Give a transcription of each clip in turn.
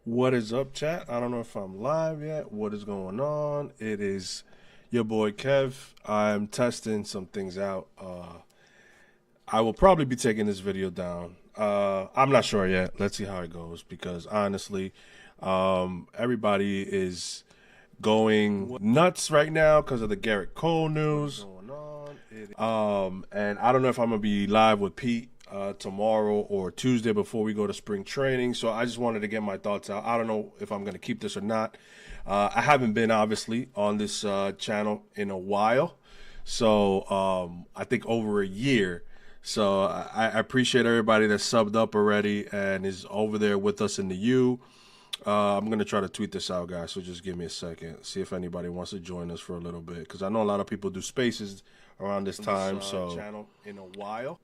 What is up, chat? I don't know if I'm live yet. What is going on? It is your boy Kev. I'm testing some things out. I will probably be taking this video down. I'm not sure yet. Let's see how it goes because honestly, everybody is going nuts right now because of the Gerrit Cole news. And I don't know if I'm gonna be live with Pete tomorrow or Tuesday before we go to spring training. So I just wanted to get my thoughts out. I don't know if I'm gonna keep this or not. I haven't been obviously on this channel in a while, so I think over a year. So I appreciate everybody that's subbed up already and is over there with us in the U. I'm gonna try to tweet this out, guys. So just give me a second. See if anybody wants to join us for a little bit, because I know a lot of people do spaces around this time. So channel in a while,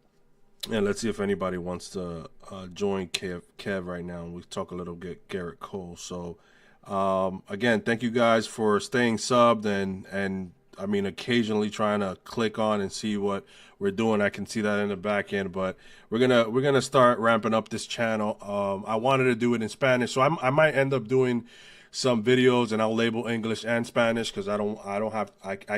and let's see if anybody wants to join Kev right now. We talk a little bit Gerrit Cole. So again, thank you guys for staying subbed and I mean occasionally trying to click on and see what we're doing. I can see that in the back end, but we're gonna start ramping up this channel. I wanted to do it in Spanish, so I might end up doing some videos and I'll label English and Spanish because I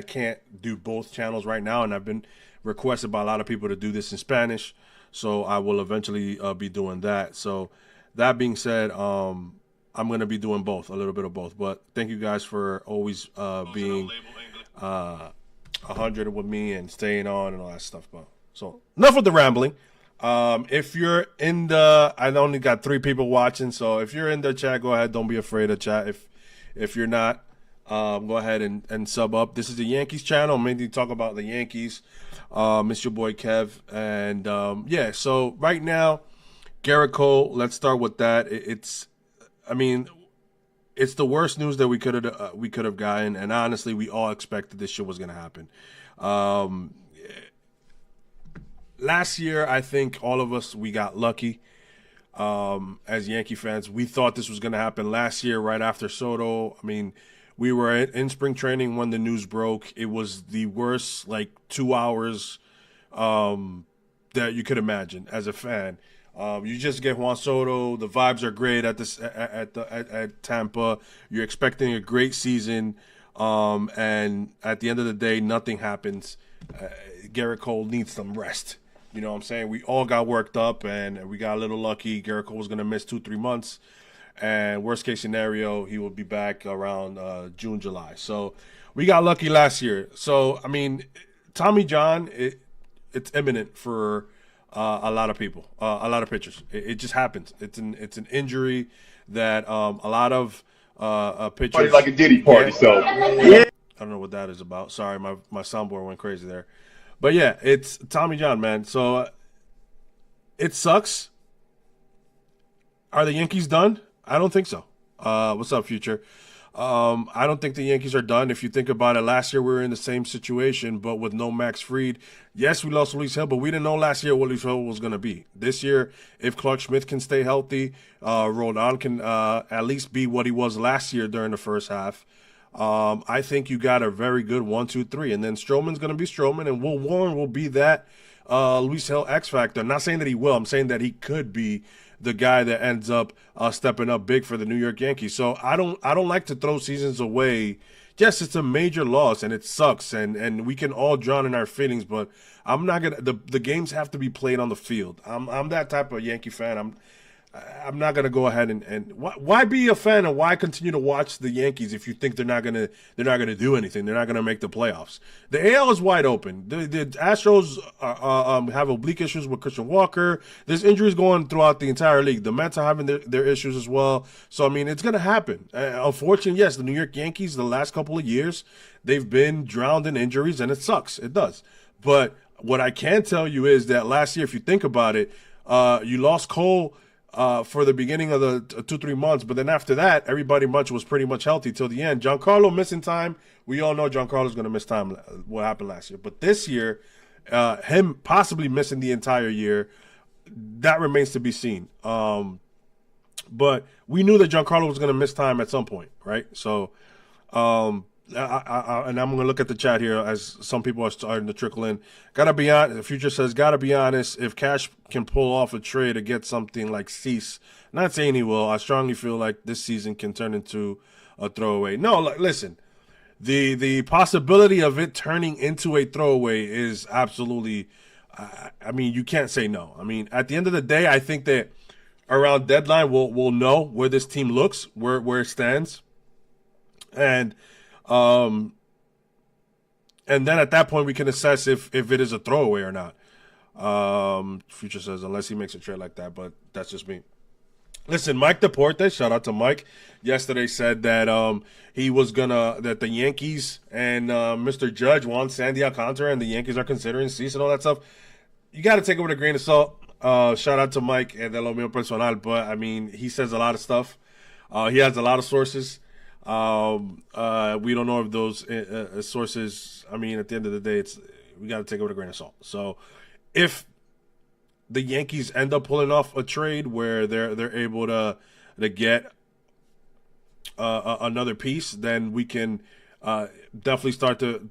can't do both channels right now, and I've been requested by a lot of people to do this in Spanish, so I will eventually be doing that. So that being said, I'm gonna be doing both, a little bit of both. But thank you guys for always being 100 with me and staying on and all that stuff. But so enough with the rambling. If you're in I only got 3 people watching, so if you're in the chat, go ahead. Don't be afraid of chat. If you're not, go ahead and sub up. This is the Yankees channel. I'm mainly talk about the Yankees. It's your boy Kev, and yeah. So right now, Gerrit Cole. Let's start with that. I mean, it's the worst news that we could have gotten, and honestly, we all expected this shit was gonna happen. Last year, I think all of us, we got lucky as Yankee fans. We thought this was going to happen last year right after Soto. I mean, we were in spring training when the news broke. It was the worst, like, 2 hours that you could imagine as a fan. You just get Juan Soto. The vibes are great at Tampa. You're expecting a great season, and at the end of the day, nothing happens. Gerrit Cole needs some rest. You know what I'm saying? We all got worked up, and we got a little lucky. Gerrit Cole was going to miss 2-3 months. And worst case scenario, he will be back around June, July. So we got lucky last year. So, I mean, Tommy John, it's imminent for a lot of people, a lot of pitchers. It just happens. It's an injury that a lot of pitchers. Party like a Diddy party, so. Yeah. I don't know what that is about. Sorry, my soundboard went crazy there. But yeah, it's Tommy John, man. So it sucks. Are the Yankees done? I don't think so. What's up, Future? I don't think the Yankees are done. If you think about it, last year we were in the same situation, but with no Max Fried. Yes, we lost Luis Hill, but we didn't know last year what Luis Hill was going to be. This year, if Clark Schmidt can stay healthy, Rodon can at least be what he was last year during the first half. I think you got a very good 1, 2, 3, and then Strowman's going to be Strowman, and Will Warren will be that Luis Hill X factor. I'm not saying that he will. I'm saying that he could be the guy that ends up stepping up big for the New York Yankees. So I don't like to throw seasons away. Yes, it's a major loss and it sucks, and we can all drown in our feelings. But I'm not gonna. The games have to be played on the field. I'm that type of Yankee fan. I'm not gonna go ahead and why be a fan and why continue to watch the Yankees if you think they're not gonna do anything. They're not gonna make the playoffs. The AL is wide open. The Astros have oblique issues with Christian Walker. There's injuries going throughout the entire league. The Mets are having their issues as well. So I mean, it's gonna happen. Unfortunately, yes, the New York Yankees the last couple of years they've been drowned in injuries, and it sucks. It does. But what I can tell you is that last year, if you think about it, you lost Cole for the beginning of the 2-3 months, but then after that, everybody was pretty much healthy till the end. Giancarlo missing time. We all know Giancarlo's going to miss time. What happened last year, but this year, him possibly missing the entire year, that remains to be seen. But we knew that Giancarlo was going to miss time at some point, right? So and I'm going to look at the chat here as some people are starting to trickle in. Gotta be honest. The Future says, gotta be honest. If Cash can pull off a trade to get something like Cease, not saying he will, I strongly feel like this season can turn into a throwaway. No, listen. The possibility of it turning into a throwaway is absolutely. I mean, you can't say no. I mean, at the end of the day, I think that around deadline we'll know where this team looks, where it stands, and and then at that point we can assess if it is a throwaway or not. Future says unless he makes a trade like that, but that's just me. Listen, Mike Deporte, shout out to Mike, yesterday said that that the Yankees and Mr. Judge want Sandy Alcantara and the Yankees are considering Cease and all that stuff. You got to take it with a grain of salt. Shout out to Mike and de lo mío personal, but I mean, he says a lot of stuff. He has a lot of sources. We don't know if those sources. I mean, at the end of the day, we got to take it with a grain of salt. So, if the Yankees end up pulling off a trade where they're able to get another piece, then we can definitely start to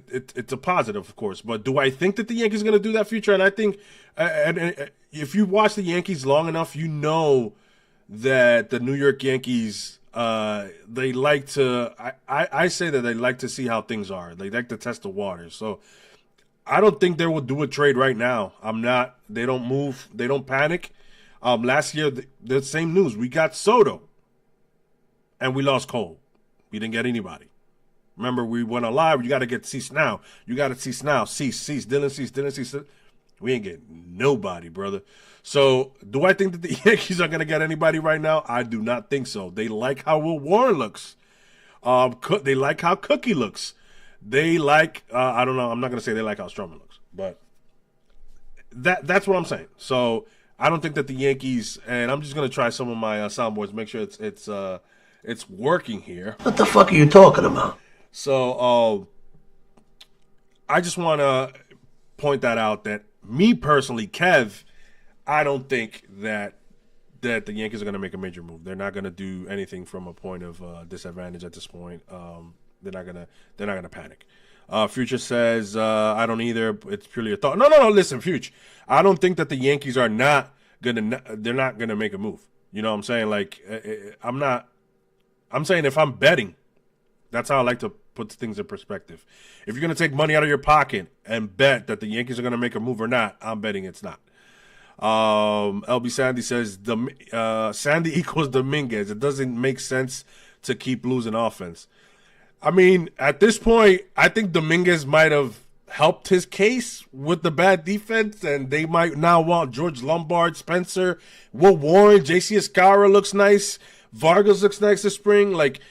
it's a positive, of course. But do I think that the Yankees are going to do that, Future? And I think, and if you watch the Yankees long enough, you know that the New York Yankees, they like to. I say that they like to see how things are. They like to test the waters. So I don't think they will do a trade right now. I'm not. They don't move. They don't panic. Last year, the same news. We got Soto, and we lost Cole. We didn't get anybody. Remember, we went alive. You got to get Cease now. You got to Cease now. Cease, Dylan Cease. We ain't getting nobody, brother. So, do I think that the Yankees are going to get anybody right now? I do not think so. They like how Will Warren looks. They like how Cookie looks. They like, I don't know, I'm not going to say they like how Strowman looks, but that's what I'm saying. So, I don't think that the Yankees, and I'm just going to try some of my soundboards, make sure it's working here. What the fuck are you talking about? So, I just want to point that out that me personally, Kev, I don't think that the Yankees are going to make a major move. They're not going to do anything from a point of disadvantage at this point. They're not gonna panic. Future says I don't either. It's purely a thought. No. Listen, Future. I don't think that the Yankees are not gonna. They're not gonna make a move. You know what I'm saying? Like I'm not. I'm saying if I'm betting, that's how I like to put things in perspective. If you're gonna take money out of your pocket and bet that the Yankees are gonna make a move or not, I'm betting it's not. LB Sandy says Sandy equals Dominguez. It doesn't make sense to keep losing offense. I mean, at this point, I think Dominguez might have helped his case with the bad defense, and they might now want George Lombard, Spencer, Will Warren, J.C. Escara looks nice, Vargas looks nice this spring. Like,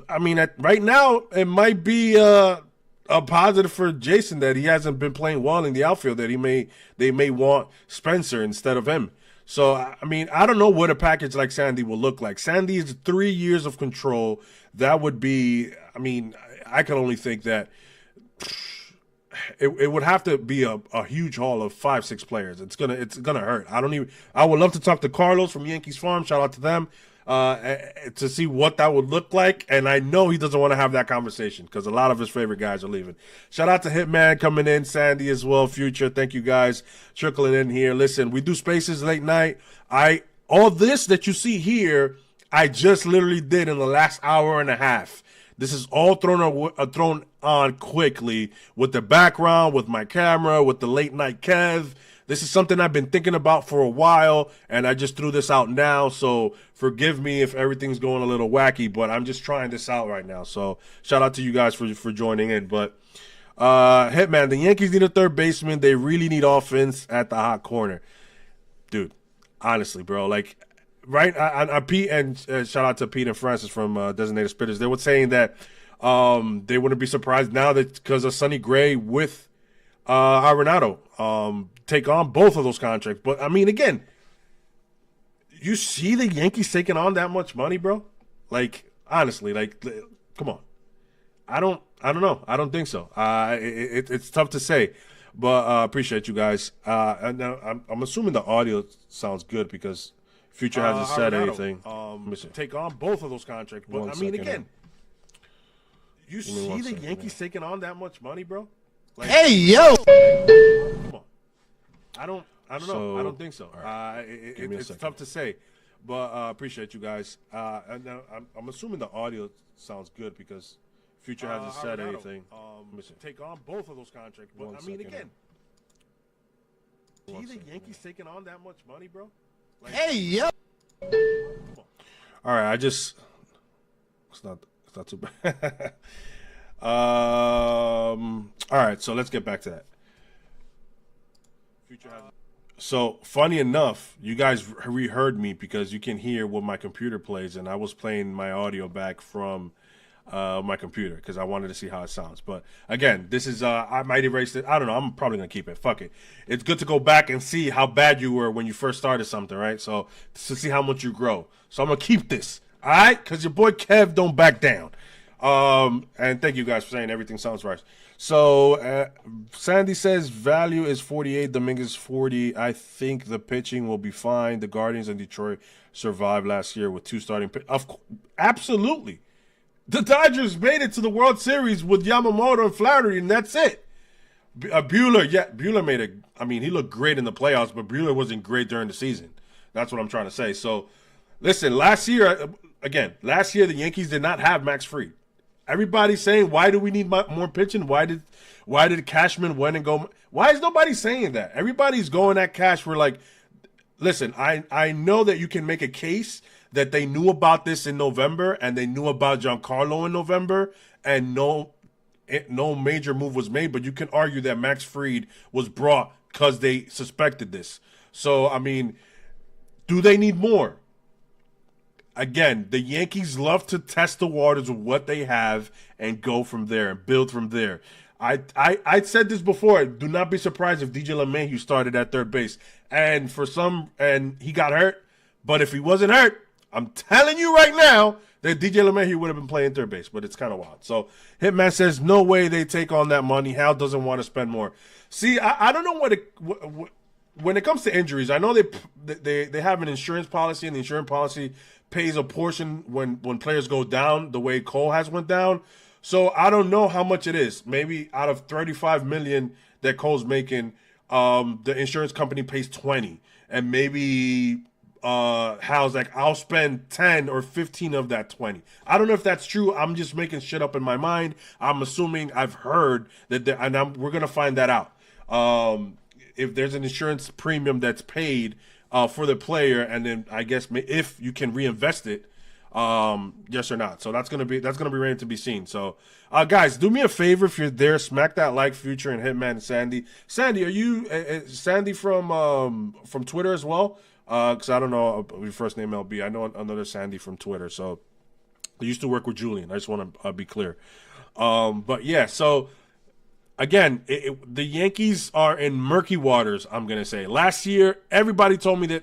I mean, right now, it might be a positive for Jason that he hasn't been playing well in the outfield, that they may want Spencer instead of him. So, I mean, I don't know what a package like Sandy will look like. Sandy is 3 years of control. That would be, I mean, I can only think that it would have to be a huge haul of 5-6 players. It's gonna hurt. I would love to talk to Carlos from Yankees Farm. Shout out to them to see what that would look like. And I know he doesn't want to have that conversation because a lot of his favorite guys are leaving. Shout out to Hitman coming in, Sandy as well, Future. Thank you guys trickling in here. Listen, we do spaces late night. All this that you see here, I just literally did in the last hour and a half. This is all thrown on quickly with the background, with my camera, with the late night Kev. This is something I've been thinking about for a while, and I just threw this out now. So forgive me if everything's going a little wacky, but I'm just trying this out right now. So shout out to you guys for joining in. But Hitman, the Yankees need a third baseman. They really need offense at the hot corner. Dude, honestly, bro, like, right, Pete and shout out to Pete and Francis from Designated Spitters. They were saying that they wouldn't be surprised now that because of Sonny Gray with Arenado take on both of those contracts. But I mean, again, you see the Yankees taking on that much money, bro? Like, honestly, like, come on. I don't know. I don't think so. It's tough to say. But appreciate you guys. And I'm assuming the audio sounds good because Future hasn't said anything. Take on both of those contracts. But I mean, again, You see the Yankees taking on that much money, bro? Like, Hey, yo! Come on. I don't know. I don't think so. Right. It's tough to say, but appreciate you guys. And now I'm assuming the audio sounds good because Future hasn't said anything. Take on both of those contracts, but I mean, again, see the Yankees taking on that much money, bro? Like, Hey, yo! All right, it's not too bad. All right, so let's get back to that. So funny enough, you guys reheard me because you can hear what my computer plays, and I was playing my audio back from my computer because I wanted to see how it sounds. But again, this is I might erase it. I don't know. I'm probably gonna keep it. Fuck it. It's good to go back and see how bad you were when you first started something, right? So to see how much you grow. So I'm gonna keep this, all right? Because your boy Kev don't back down. And thank you guys for saying everything sounds right. So Sandy says value is 48, Dominguez 40. I think the pitching will be fine. The Guardians and Detroit survived last year with 2 starting absolutely. The Dodgers made it to the World Series with Yamamoto and Flaherty, and that's it. Buehler made it. I mean, he looked great in the playoffs, but Buehler wasn't great during the season. That's what I'm trying to say. So, listen, last year the Yankees did not have Max Fried. Everybody's saying, why do we need more pitching? Why did Cashman win and go? Why is nobody saying that? Everybody's going at Cash. We're like, listen, I know that you can make a case that they knew about this in November and they knew about Giancarlo in November and no major move was made, but you can argue that Max Fried was brought because they suspected this. So, I mean, do they need more? Again, the Yankees love to test the waters of what they have and go from there and build from there. I said this before. Do not be surprised if DJ LeMahieu started at third base. And he got hurt. But if he wasn't hurt, I'm telling you right now that DJ LeMahieu would have been playing third base. But it's kind of wild. So Hitman says, no way they take on that money. Hal doesn't want to spend more. See, I don't know when it comes to injuries, I know they have an insurance policy, and the insurance policy pays a portion when players go down, the way Cole has went down. So I don't know how much it is. Maybe out of $35 million that Cole's making, the insurance company pays 20, and maybe Hal's like, I'll spend 10 or 15 of that 20. I don't know if that's true. I'm just making shit up in my mind. I'm assuming I've heard that, we're gonna find that out. If there's an insurance premium that's paid for the player, and then I guess if you can reinvest it, yes or not. So that's gonna be ready to be seen. So guys, do me a favor, if you're there, smack that like, Future and Hitman and Sandy. Sandy, are you Sandy from Twitter as well? Because I don't know your first name, LB. I know another Sandy from Twitter. So I used to work with Julian. I just want to be clear. But yeah, so. Again, the Yankees are in murky waters, I'm going to say. Last year, everybody told me that,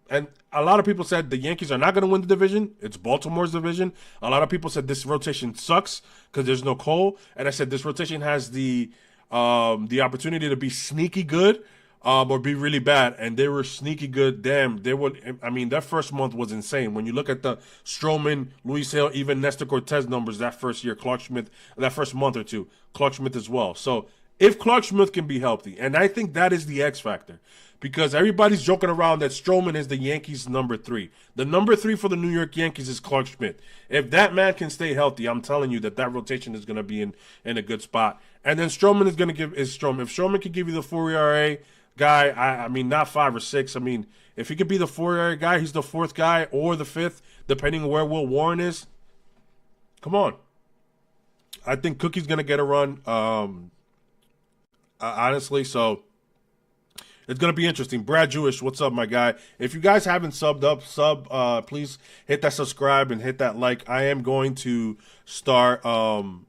and a lot of people said the Yankees are not going to win the division. It's Baltimore's division. A lot of people said this rotation sucks because there's no Cole. And I said this rotation has the opportunity to be sneaky good or be really bad. And they were sneaky good. Damn, that first month was insane. When you look at the Strowman, Luis Hill, even Nestor Cortez numbers that first year, Clark Schmidt, that first month or two, Clark Schmidt as well. So if Clark Schmidt can be healthy, and I think that is the X factor, because everybody's joking around that Strowman is the Yankees' number 3. The number 3 for the New York Yankees is Clark Schmidt. If that man can stay healthy, I'm telling you that rotation is going to be in a good spot. And then Strowman is going to give Strowman. If Strowman can give you the 4 ERA guy, I mean, not 5 or 6. I mean, if he could be the 4 ERA guy, he's the 4th guy or the 5th, depending on where Will Warren is. Come on. I think Cookie's going to get a run, honestly, so it's going to be interesting. Brad Jewish, what's up, my guy? If you guys haven't subbed up, please hit that subscribe and hit that like. I am going to start doing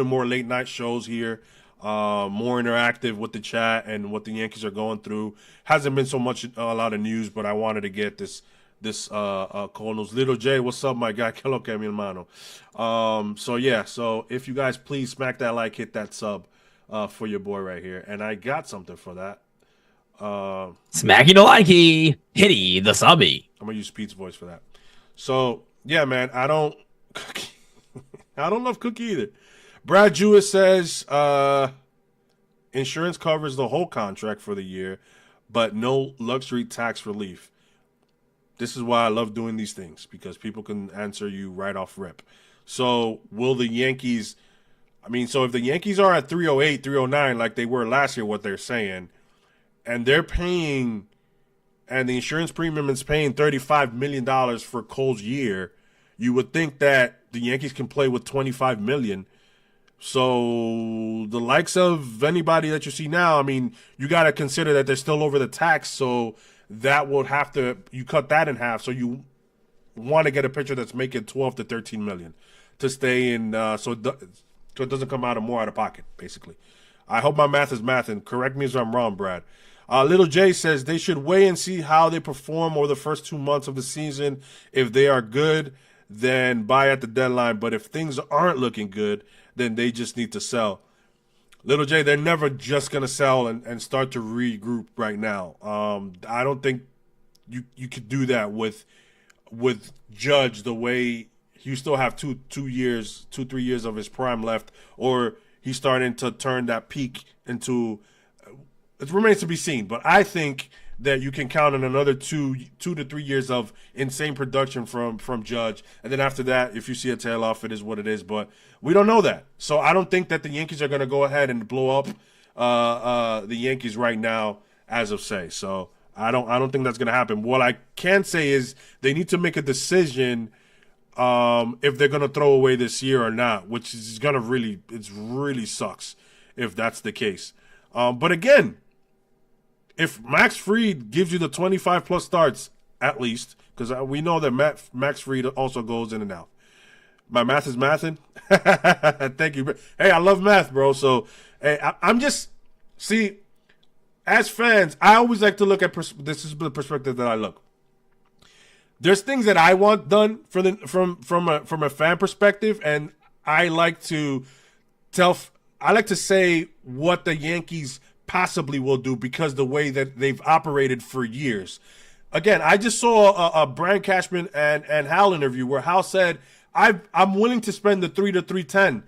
more late-night shows here, more interactive with the chat and what the Yankees are going through. Hasn't been a lot of news, but I wanted to get this Cole news. Little J, what's up, my guy? Que lo que, mi hermano? So yeah, so if you guys please smack that like, hit that sub for your boy right here, and I got something for that. Smacky the likey, hitty the subby. I'm gonna use Pete's voice for that. So yeah, man, I don't. I don't love Cookie either. Brad Jewett says insurance covers the whole contract for the year, but no luxury tax relief. This is why I love doing these things, because people can answer you right off rip. So will the Yankees, so if the Yankees are at 308, 309 like they were last year, what they're saying, and they're paying, and the insurance premium is paying $35 million for Cole's year, you would think that the Yankees can play with $25 million. So the likes of anybody that you see now, you got to consider that they're still over the tax, so that would have to, you cut that in half. So you want to get a pitcher that's making 12 to 13 million to stay in, so it doesn't come more out of pocket, basically. I hope my math is math, and correct me if I'm wrong, Brad. Little J says they should wait and see how they perform over the first 2 months of the season. If they are good, then buy at the deadline. But if things aren't looking good, then they just need to sell. Little J, they're never just going to sell and start to regroup right now. I don't think you could do that with Judge, the way you still have 3 years of his prime left, or he's starting to turn that peak into. It remains to be seen, but I think that you can count on another 2 to 3 years of insane production from Judge, and then after that, if you see a tail off, it is what it is. But we don't know that, so I don't think that the Yankees are going to go ahead and blow up the Yankees right now, as of say. So I don't think that's going to happen. What I can say is they need to make a decision if they're going to throw away this year or not, which is going to really sucks if that's the case. But again, if Max Fried gives you the 25 plus starts, at least, because we know that Max Fried also goes in and out. My math is mathing. Thank you. Hey, I love math, bro. So hey, I'm just, see, as fans, I always like to look at this is the perspective that I look. There's things that I want done from a fan perspective, and I like to say what the Yankees possibly will do because the way that they've operated for years. Again, I just saw a Brian Cashman and Hal interview where Hal said, I'm willing to spend the 3 to 310.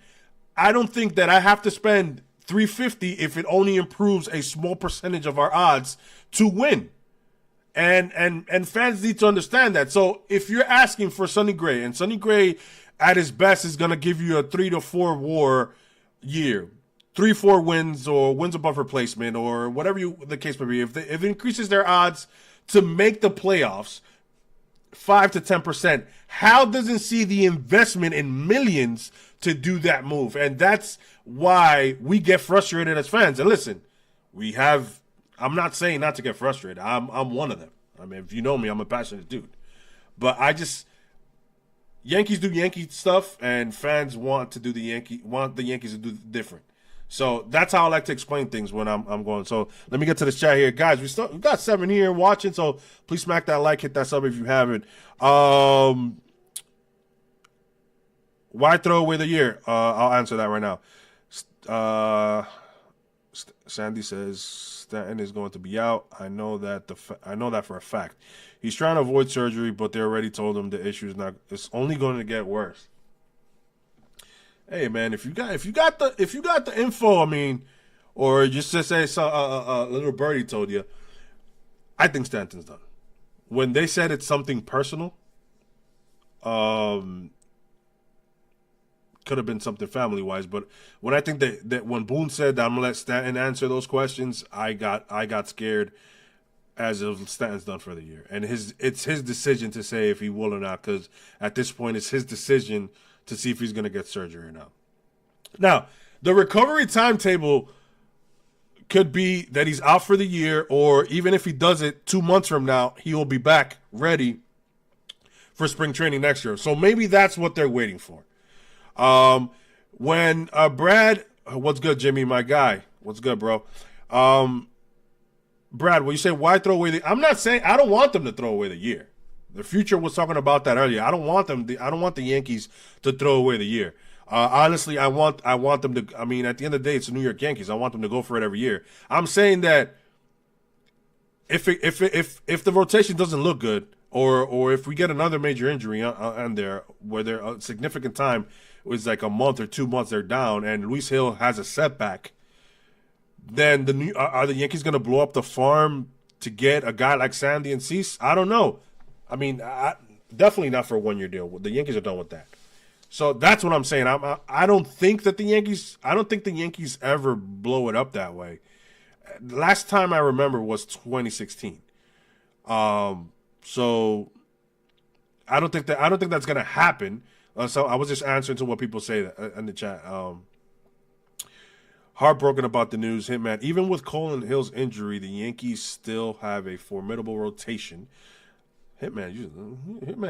I don't think that I have to spend 350 if it only improves a small percentage of our odds to win. And fans need to understand that. So if you're asking for Sonny Gray, and Sonny Gray at his best is going to give you a 3 to 4 WAR year, 3-4 wins or wins above replacement or whatever the case may be, if it increases their odds to make the playoffs 5 to 10%, Hal doesn't see the investment in millions to do that move. And that's why we get frustrated as fans. And listen, I'm not saying not to get frustrated. I'm one of them. If you know me, I'm a passionate dude. But Yankees do Yankee stuff, and fans want the Yankees to do different. So that's how I like to explain things when I'm going. So let me get to this chat here. Guys, we've got 7 here watching, so please smack that like, hit that sub if you haven't. Why throw away the year? I'll answer that right now. Sandy says Stanton is going to be out. I know that for a fact. He's trying to avoid surgery, but they already told him the issue it's only going to get worse. Hey man, if you got the info, or just to say little birdie told you, I think Stanton's done. When they said it's something personal, could have been something family wise, but when I think that when Boone said that I'm gonna let Stanton answer those questions, I got scared. As of Stanton's done for the year, and it's his decision to say if he will or not, because at this point it's his decision to see if he's going to get surgery or not. Now, the recovery timetable could be that he's out for the year, or even if he does it 2 months from now, he will be back ready for spring training next year. So maybe that's what they're waiting for. When Brad, what's good, Jimmy, my guy? What's good, bro? Brad, when you say why throw away I'm not saying I don't want them to throw away the year. The future was talking about that earlier. I don't want the Yankees to throw away the year. Honestly, I want them to. At the end of the day, it's the New York Yankees. I want them to go for it every year. I'm saying that if the rotation doesn't look good, or if we get another major injury on there where there a significant time it's like a month or 2 months they're down, and Luis Hill has a setback, then are the Yankees going to blow up the farm to get a guy like Sandy and Cease? I don't know. I mean, definitely not for a 1-year deal. The Yankees are done with that. So that's what I'm saying. I don't think the Yankees ever blow it up that way. Last time I remember was 2016. So I don't think that's gonna happen. So I was just answering to what people say in the chat. Heartbroken about the news, Hitman. Even with Cole and Hill's injury, the Yankees still have a formidable rotation. Hitman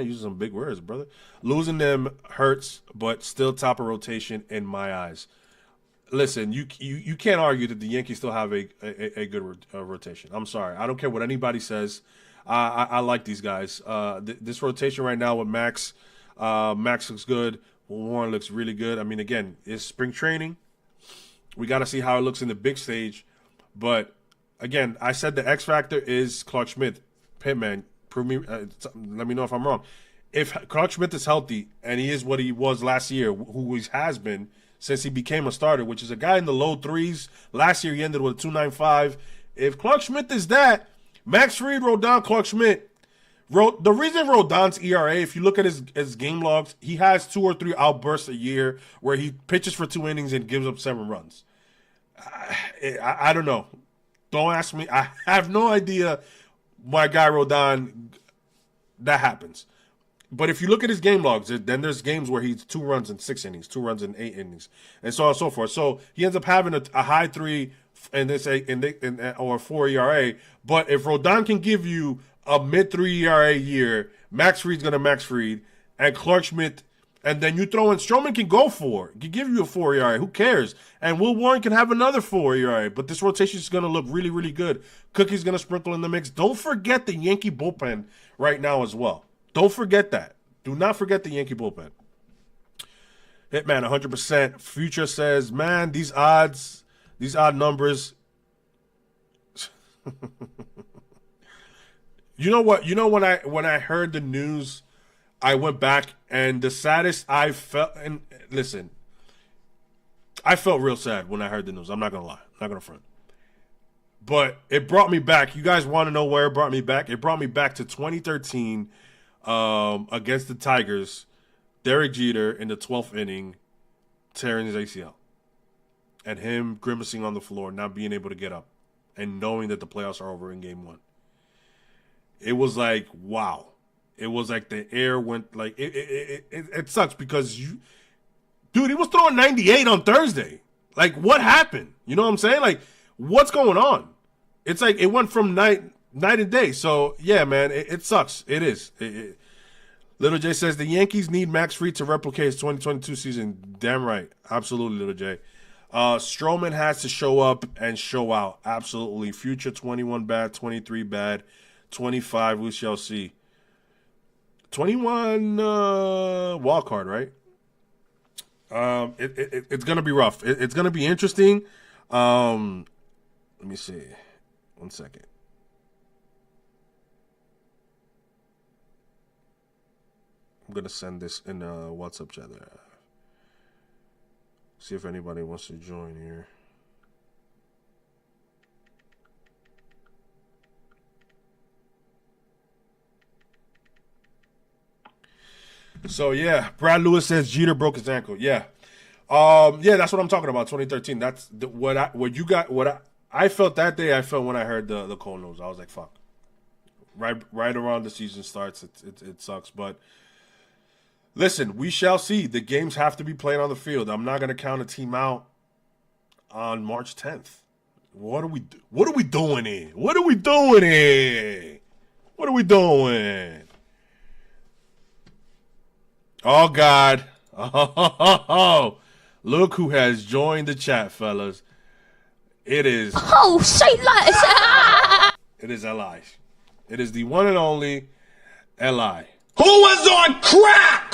uses some big words, brother. Losing them hurts, but still top of rotation in my eyes. Listen, you can't argue that the Yankees still have a good rotation. I'm sorry. I don't care what anybody says. I like these guys. This rotation right now with Max, Max looks good. Warren looks really good. I mean, again, it's spring training. We got to see how it looks in the big stage. But, again, I said the X factor is Clarke Schmidt. Hitman, prove me. Let me know if I'm wrong. If Clarke Schmidt is healthy and he is what he was last year, who he has been since he became a starter, which is a guy in the low threes. Last year he ended with a 2.95. If Clarke Schmidt is that, Max Fried wrote down Clarke Schmidt. The reason Rodon's ERA, if you look at his game logs, he has 2 or 3 outbursts a year where he pitches for 2 innings and gives up 7 runs. I don't know. Don't ask me. I have no idea why guy Rodon that happens. But if you look at his game logs, then there's games where he's 2 runs in 6 innings, 2 runs in 8 innings, and so on and so forth. So he ends up having a high 3 or 4 ERA. But if Rodon can give you a mid-3 ERA year, Max Fried's gonna Max Fried, and Clarke Schmidt, and then you throw in Strowman can go 4, can give you a 4 ERA. Who cares? And Will Warren can have another 4 ERA. But this rotation is gonna look really, really good. Cookie's gonna sprinkle in the mix. Don't forget the Yankee bullpen right now as well. Don't forget that. Do not forget the Yankee bullpen. Hitman 100%. Future says, man, these odd numbers. You know what? You know when I heard the news, I went back and the saddest I felt. And listen, I felt real sad when I heard the news. I'm not gonna lie. I'm not gonna front. But it brought me back. You guys want to know where it brought me back? It brought me back to 2013 against the Tigers. Derek Jeter in the 12th inning tearing his ACL. And him grimacing on the floor, not being able to get up. And knowing that the playoffs are over in game 1. It was like, wow. It was like the air went, like, it sucks because dude, he was throwing 98 on Thursday. Like, what happened? You know what I'm saying? Like, what's going on? It's like it went from night and day. So, yeah, man, it sucks. It is. Little J says the Yankees need Max Fried to replicate his 2022 season. Damn right. Absolutely, Little J. Strowman has to show up and show out. Absolutely. Future 21 bad, 23 bad, 25 we shall see. 21 wild card, right? It's gonna be rough. It's gonna be interesting. Let me see. 1 second. I'm gonna send this in a WhatsApp chat there. See if anybody wants to join here. So yeah, Brad Lewis says Jeter broke his ankle. Yeah, yeah, that's what I'm talking about. 2013. That's what I felt that day. I felt when I heard the Cole news. I was like, fuck. Right around the season starts, it sucks. But listen, we shall see. The games have to be played on the field. I'm not gonna count a team out on March 10th. What are we doing here? What are we doing here? What are we doing? Oh, God. Oh, look who has joined the chat, fellas. It is... Oh, say less. It is Li. It is the one and only Li. Who was on crack?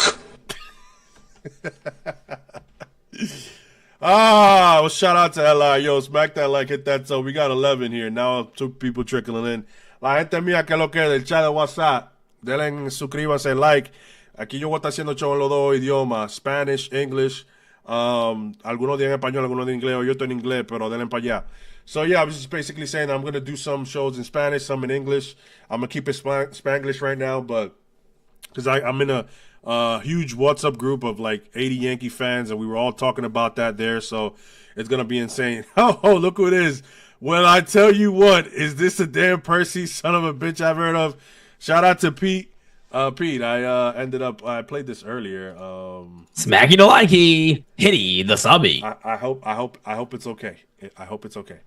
Well, shout out to Li. Yo, smack that like, hit that so. We got 11 here. Now 2 people trickling in. La gente mía, que lo que del chat de WhatsApp. Denle suscríbanse, like. Aquí yo voy a estar haciendo show en los dos idiomas, Spanish, English. Algunos días en español, algunos días en inglés, o yo estoy en inglés, pero denle para allá. So yeah, I was just basically saying I'm gonna do some shows in Spanish, some in English. I'm gonna keep it Spanglish right now, but because I'm in a huge WhatsApp group of like 80 Yankee fans, and we were all talking about that there. So it's gonna be insane. Oh, look who it is! Well, I tell you what, is this a damn Percy son of a bitch I've heard of? Shout out to Pete. Pete, I played this earlier. Smacky no likey, hitty the subby. I hope it's okay. I hope it's okay.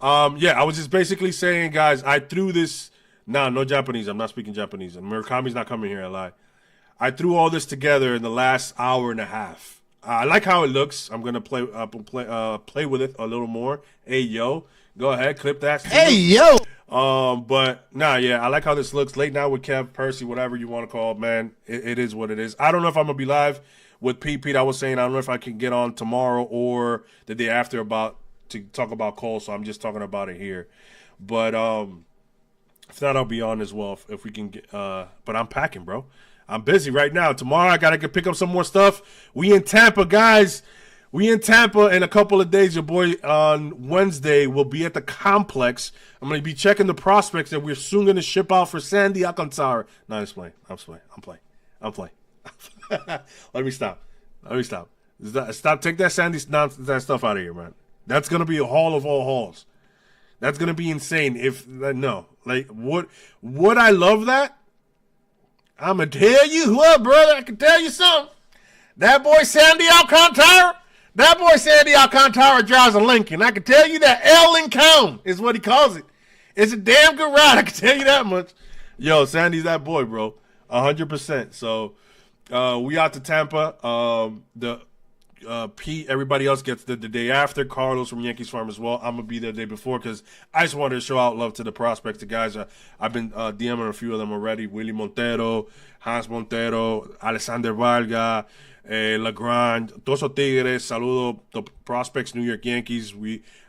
Yeah, I was just basically saying, guys, I threw this. No Japanese. I'm not speaking Japanese. And Murakami's not coming here. I lie. I threw all this together in the last hour and a half. I like how it looks. I'm gonna play with it a little more. Hey yo, go ahead, clip that. Hey yo. But yeah, I like how this looks. Late now with Kev, Percy, whatever you want to call it, man. It is what it is. I don't know if I'm gonna be live with Pete. I was saying I don't know if I can get on tomorrow or the day after to talk about Cole. So I'm just talking about it here. But if not, I'll be on as well if we can get. But I'm packing, bro. I'm busy right now. Tomorrow I gotta pick up some more stuff. We in Tampa, guys. We in Tampa in a couple of days. Your boy on Wednesday will be at the complex. I'm going to be checking the prospects that we're soon going to ship out for Sandy Alcantara. No, I'm playing. Let me stop. Stop. Take that Sandy that stuff out of here, man. That's going to be a haul of all hauls. That's going to be insane. Would I love that? I'm going to tell you what, brother. I can tell you something. That boy Sandy Alcantara drives a Lincoln. I can tell you that L Lincoln is what he calls it. It's a damn good ride. I can tell you that much. Yo, Sandy's that boy, bro. 100%. So we out to Tampa. Pete, everybody else gets the day after. Carlos from Yankees Farm as well. I'm going to be there the day before because I just wanted to show out love to the prospects, the guys. I've been DMing a few of them already. Willie Montero, Hans Montero, Alexander Vargas, LeGrand, todos esos tigres. Saludo the prospects, New York Yankees.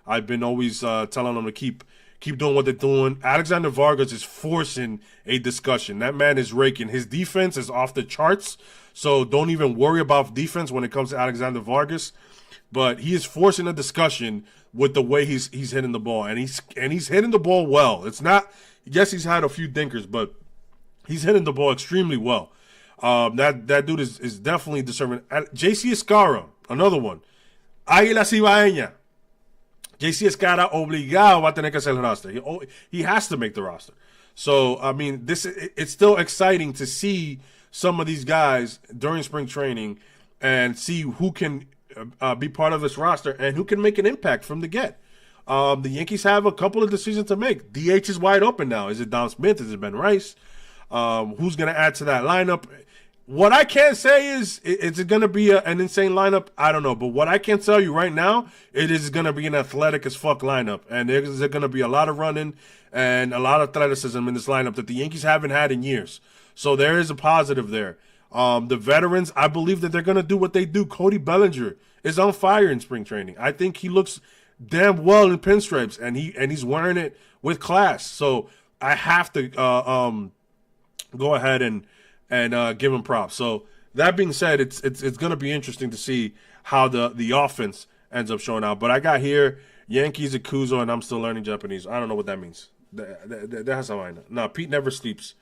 I've been always telling them to keep doing what they're doing. Alexander Vargas is forcing a discussion. That man is raking. His defense is off the charts, so don't even worry about defense when it comes to Alexander Vargas. But he is forcing a discussion with the way he's hitting the ball, and he's hitting the ball well. It's not. Yes, he's had a few dinkers, but he's hitting the ball extremely well. That dude is definitely deserving. JC Escara, another one. Águila Cibaeña. JC Escara obligado va a tener que hacer el roster. He has to make the roster. So, I mean, it's still exciting to see some of these guys during spring training and see who can be part of this roster and who can make an impact from the get. The Yankees have a couple of decisions to make. DH is wide open now. Is it Don Smith? Is it Ben Rice? Who's going to add to that lineup? What I can't say is it going to be an insane lineup? I don't know. But what I can tell you right now, it is going to be an athletic as fuck lineup. And there's going to be a lot of running and a lot of athleticism in this lineup that the Yankees haven't had in years. So there is a positive there. The veterans, I believe that they're going to do what they do. Cody Bellinger is on fire in spring training. I think he looks damn well in pinstripes, and he's wearing it with class. So I have to go ahead and give him props. So that being said, it's going to be interesting to see how the offense ends up showing out. But I got here Yankees Akuzo, and I'm still learning Japanese. I don't know what that means. That's how I know. No, Pete never sleeps.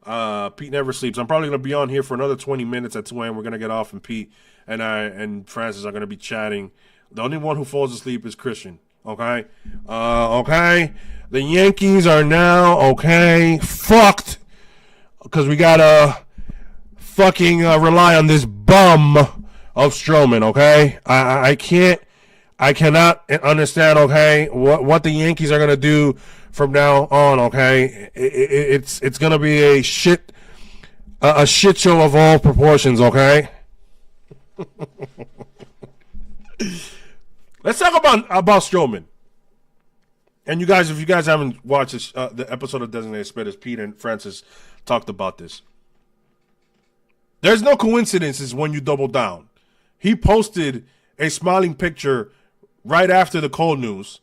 Pete never sleeps. I'm probably going to be on here for another 20 minutes at 2 a.m. We're going to get off, and Pete and Francis are going to be chatting. The only one who falls asleep is Christian. Okay? Okay? The Yankees are now, fucked. Because we got to fucking rely on this bum of Strowman, okay? I cannot understand, okay, what the Yankees are going to do from now on, okay? It's going to be a shit show of all proportions, okay? Let's talk about Strowman. And you guys, if you guys haven't watched this, the episode of Designated Spitters, Pete and Francis talked about this. There's no coincidences when you double down. He posted a smiling picture right after the Cole news,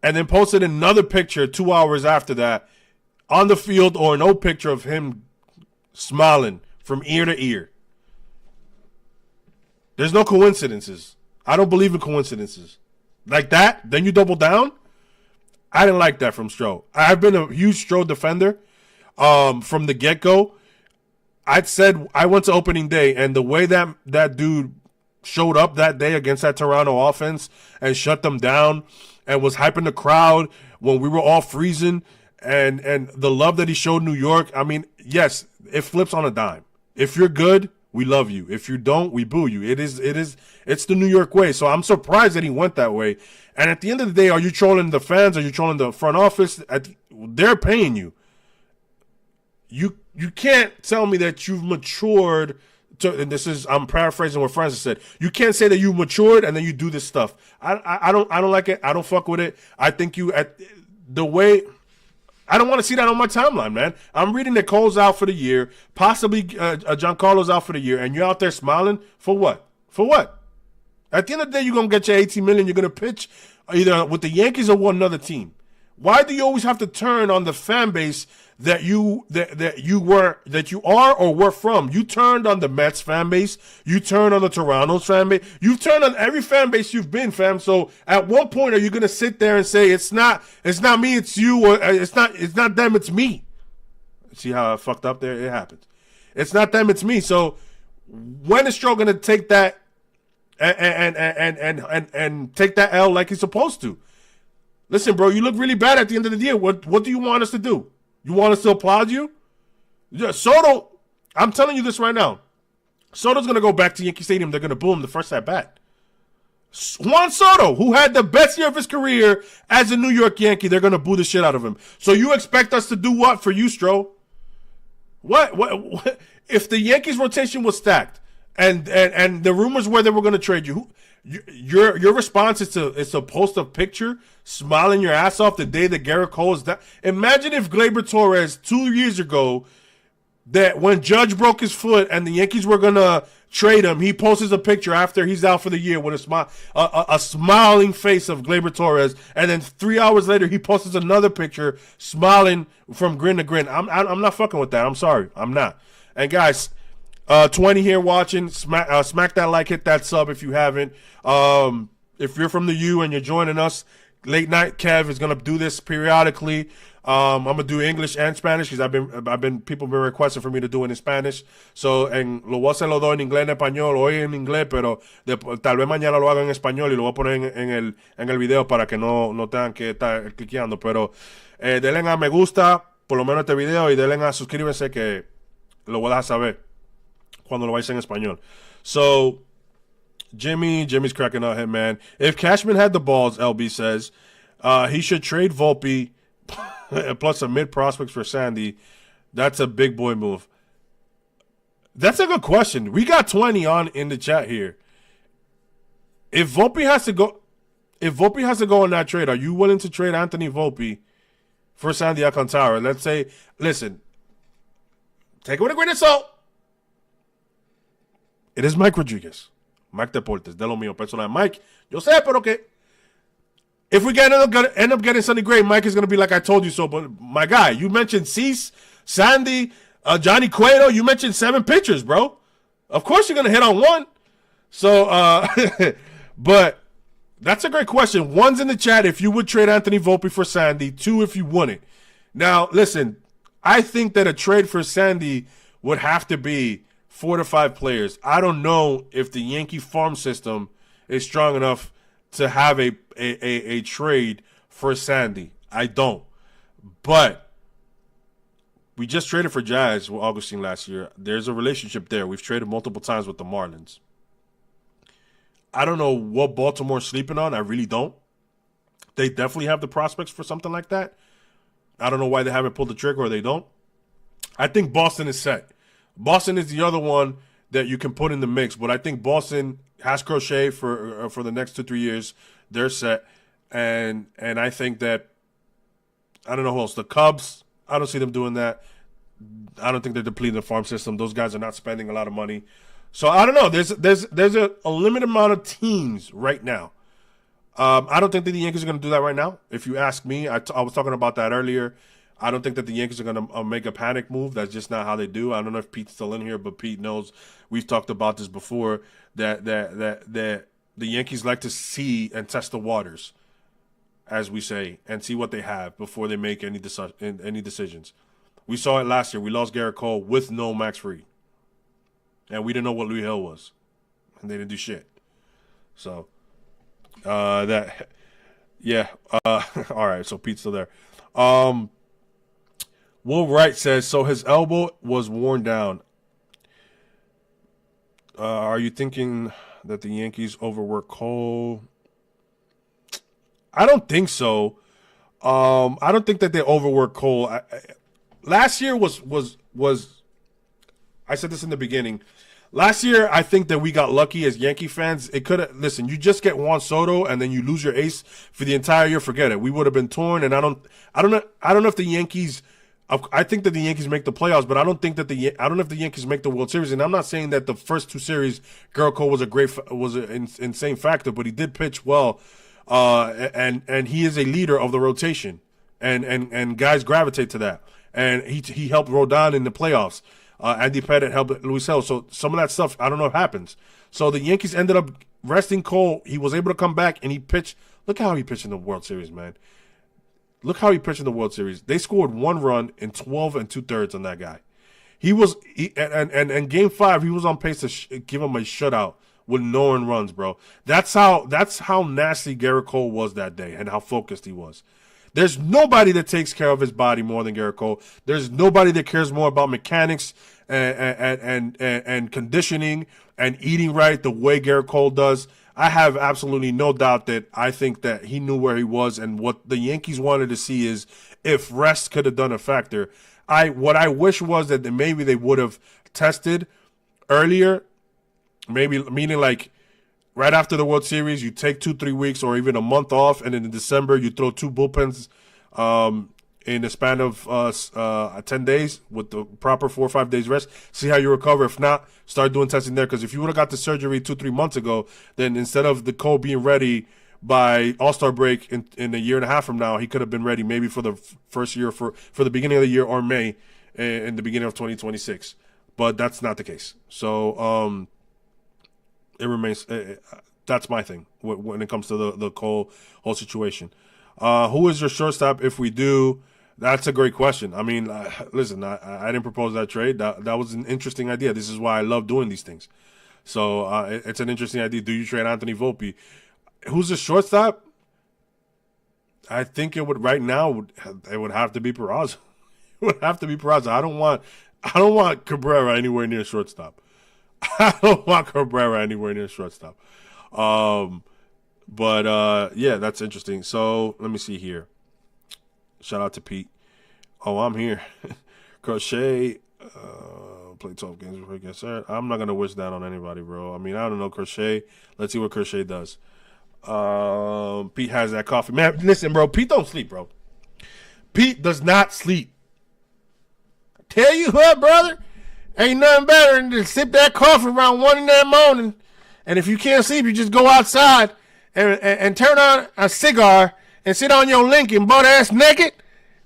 and then posted another picture 2 hours after that on the field, or no picture of him smiling from ear to ear. There's no coincidences. I don't believe in coincidences. Like that, then you double down. I didn't like that from Stroh. I've been a huge Stroh defender from the get-go. I said I went to opening day, and the way that dude showed up that day against that Toronto offense and shut them down and was hyping the crowd when we were all freezing and the love that he showed New York, I mean, yes, it flips on a dime. If you're good, we love you. If you don't, we boo you. It's the New York way. So I'm surprised that he went that way. And at the end of the day, are you trolling the fans? Are you trolling the front office? They're paying you. You can't tell me that you've matured. And I'm paraphrasing what Francis said. You can't say that you matured and then you do this stuff. I don't like it. I don't fuck with it. I think I don't want to see that on my timeline, man. I'm reading that Cole's out for the year, possibly Giancarlo's out for the year, and you're out there smiling for what? For what? At the end of the day, you're gonna get your $18 million. You're gonna pitch either with the Yankees or one other team. Why do you always have to turn on the fan base that you are or were from? You turned on the Mets fan base. You turned on the Toronto's fan base. You've turned on every fan base you've been, fam. So at what point are you gonna sit there and say it's not me, it's you, or it's not them, it's me? See how I fucked up there? It happens. It's not them, it's me. So when is Stroh gonna take that and take that L like he's supposed to? Listen, bro, you look really bad at the end of the year. What do you want us to do? You want us to applaud you? Yeah, Soto, I'm telling you this right now. Soto's going to go back to Yankee Stadium. They're going to boo him the first at bat. Juan Soto, who had the best year of his career as a New York Yankee, they're going to boo the shit out of him. So you expect us to do what for you, Stroh? What? If the Yankees rotation was stacked and the rumors were they were going to trade you, your response is to post a picture smiling your ass off the day that Gerrit Cole is down. Imagine if Gleyber Torres 2 years ago, that when Judge broke his foot and the Yankees were gonna trade him, he posts a picture after he's out for the year with a smiling face of Gleyber Torres, and then 3 hours later he posts another picture smiling from grin to grin. I'm not fucking with that. I'm sorry, I'm not. And guys, 20 here watching, smack that like, hit that sub if you haven't. If you're from the U and you're joining us, Late Night Kev is gonna do this periodically. I'm gonna do English and Spanish because people have been requesting for me to do it in Spanish. So lo voy a hacer los dos en inglés en español, hoy en inglés, pero tal vez mañana lo haga en español y lo voy a poner en el video para que no tengan que estar cliqueando. Pero denle a me gusta por lo menos este video y denle a suscríbanse que lo voy a dejar saber cuando lo vais en español. So Jimmy's cracking up him, man. If Cashman had the balls, LB says, he should trade Volpe plus some mid prospects for Sandy. That's a big boy move. That's a good question. We got 20 on in the chat here. If Volpe has to go on that trade, are you willing to trade Anthony Volpe for Sandy Alcantara? Let's say, listen, take it with a grain of salt. It is Mike Rodriguez. Mike Deportes, de lo mío personal. Mike, yo sé, pero que if we end up getting Sonny Gray, Mike is going to be like, I told you so. But my guy, you mentioned Cease, Sandy, Johnny Cueto. You mentioned 7 pitchers, bro. Of course you're going to hit on one. So, but that's a great question. 1's in the chat if you would trade Anthony Volpe for Sandy. 2 if you wouldn't. Now, listen, I think that a trade for Sandy would have to be 4 to 5 players. I don't know if the Yankee farm system is strong enough to have a trade for Sandy. I don't. But we just traded for Jazz with Augustine last year. There's a relationship there. We've traded multiple times with the Marlins. I don't know what Baltimore's sleeping on. I really don't. They definitely have the prospects for something like that. I don't know why they haven't pulled the trigger or they don't. I think Boston is set. Boston is the other one that you can put in the mix, but I think Boston has Crochet for the next 2-3 years. They're set, and I think that I don't know who else. The Cubs, I don't see them doing that. I don't think they're depleting the farm system. Those guys are not spending a lot of money, so I don't know. There's a limited amount of teams right now. I don't think that the Yankees are going to do that right now. If you ask me, I was talking about that earlier. I don't think that the Yankees are going to make a panic move. That's just not how they do. I don't know if Pete's still in here, but Pete knows we've talked about this before that the Yankees like to see and test the waters, as we say, and see what they have before they make any decisions. We saw it last year. We lost Gerrit Cole with no Max Fried, and we didn't know what Louis Hill was, and they didn't do shit. So all right. So Pete's still there. Will Wright says, so his elbow was worn down. Are you thinking that the Yankees overwork Cole? I don't think so. I don't think that they overwork Cole. Last year was I said this in the beginning. Last year, I think that we got lucky as Yankee fans. It could have, listen, you just get Juan Soto and then you lose your ace for the entire year. Forget it. We would have been torn. And I don't know if the Yankees. I think that the Yankees make the playoffs, but I don't know if the Yankees make the World Series. And I'm not saying that the first two series, Gerrit Cole was an insane factor, but he did pitch well, and he is a leader of the rotation, and guys gravitate to that. And he helped Rodon in the playoffs. Andy Pettit helped Luis Hill. So some of that stuff, I don't know if happens. So the Yankees ended up resting Cole. He was able to come back, and he pitched. Look how he pitched in the World Series, man. Look how he pitched in the World Series. They scored 1 run in 12 2/3 on that guy. And Game 5, he was on pace to give him a shutout with no earned runs, bro. That's how nasty Gerrit Cole was that day and how focused he was. There's nobody that takes care of his body more than Gerrit Cole. There's nobody that cares more about mechanics and conditioning and eating right the way Gerrit Cole does. I have absolutely no doubt that I think that he knew where he was, and what the Yankees wanted to see is if rest could have done a factor. What I wish was that maybe they would have tested earlier, maybe meaning like right after the World Series, you take 2-3 weeks or even a month off, and in December you throw 2 bullpens in the span of 10 days with the proper 4 or 5 days rest. See how you recover. If not, start doing testing there. Because if you would have got the surgery 2-3 months ago, then instead of the Cole being ready by All-Star break in a year and a half from now, he could have been ready maybe for the first year, for the beginning of the year, or May in the beginning of 2026. But that's not the case. So it remains. That's my thing when it comes to the Cole whole situation. Who is your shortstop if we do? That's a great question. I mean, listen, I didn't propose that trade. That was an interesting idea. This is why I love doing these things. So it's an interesting idea. Do you trade Anthony Volpe? Who's the shortstop? I think it would right now. It would have to be Peraza. It would have to be Peraza. I don't want Cabrera anywhere near shortstop. I don't want Cabrera anywhere near shortstop. But yeah, that's interesting. So let me see here. Shout out to Pete. Oh, I'm here. Crochet. Play 12 games before he gets hurt. I'm not gonna wish that on anybody, bro. I mean, I don't know Crochet. Let's see what Crochet does. Pete has that coffee. Man, listen, bro. Pete don't sleep, bro. Pete does not sleep. Tell you what, brother. Ain't nothing better than to sip that coffee around 1 in the morning. And if you can't sleep, you just go outside and turn on a cigar and sit on your Lincoln butt ass naked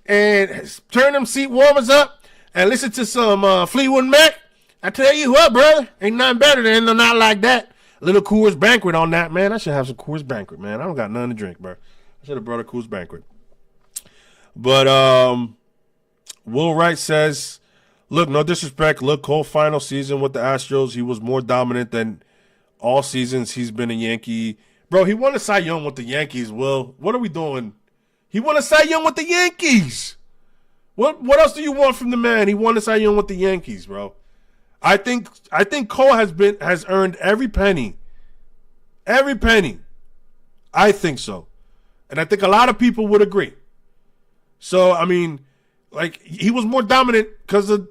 and turn them seat warmers up and listen to some Fleetwood Mac. I tell you what, brother, ain't nothing better than a night like that. A little Coors Banquet on that, man. I should have some Coors Banquet, man. I don't got nothing to drink, bro. I should have brought a Coors Banquet. But Will Wright says, look, no disrespect. Look, Cole final season with the Astros, he was more dominant than all seasons he's been a Yankee. Bro, he won a Cy Young with the Yankees, Will. What are we doing? He won a Cy Young with the Yankees. What else do you want from the man? He won a Cy Young with the Yankees, bro. I think Cole has earned every penny. Every penny. I think so. And I think a lot of people would agree. So, I mean, like, he was more dominant because of...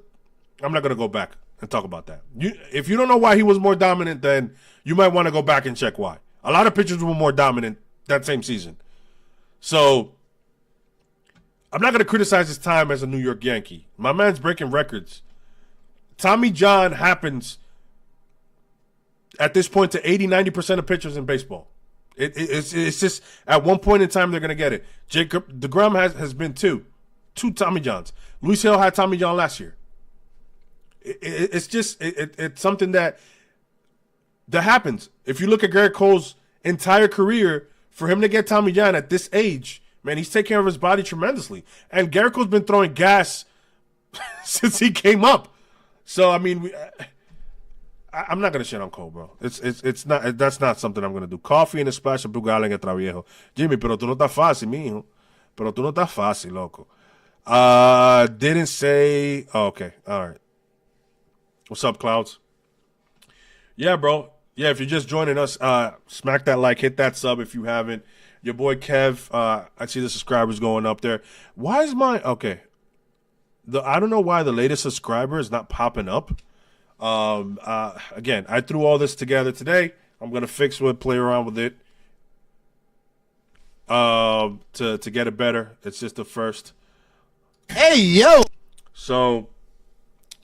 I'm not going to go back and talk about that. If you don't know why he was more dominant, then you might want to go back and check why. A lot of pitchers were more dominant that same season. So, I'm not going to criticize his time as a New York Yankee. My man's breaking records. Tommy John happens at this point to 80-90% of pitchers in baseball. It's just at one point in time they're going to get it. Jacob deGrom has been too. two Tommy Johns. Luis Hill had Tommy John last year. It's something that happens. If you look at Gerrit Cole's entire career, for him to get Tommy John at this age, man, he's taking care of his body tremendously. And Gerrit Cole's been throwing gas since he came up. So I mean, I'm not gonna shit on Cole, bro. It's not. That's not something I'm gonna do. Coffee and a splash of Bugal en el viejo. Jimmy, pero tú no estás fácil, mijo. Pero tú no estás fácil, loco. Didn't say. Oh, okay, all right. What's up, Clouds? Yeah, bro. Yeah, if you're just joining us, smack that like, hit that sub if you haven't. Your boy Kev, I see the subscribers going up there. Why is my okay? I don't know why the latest subscriber is not popping up. Again, I threw all this together today. I'm gonna fix it, play around with it, to get it better. It's just the first. Hey, yo! So,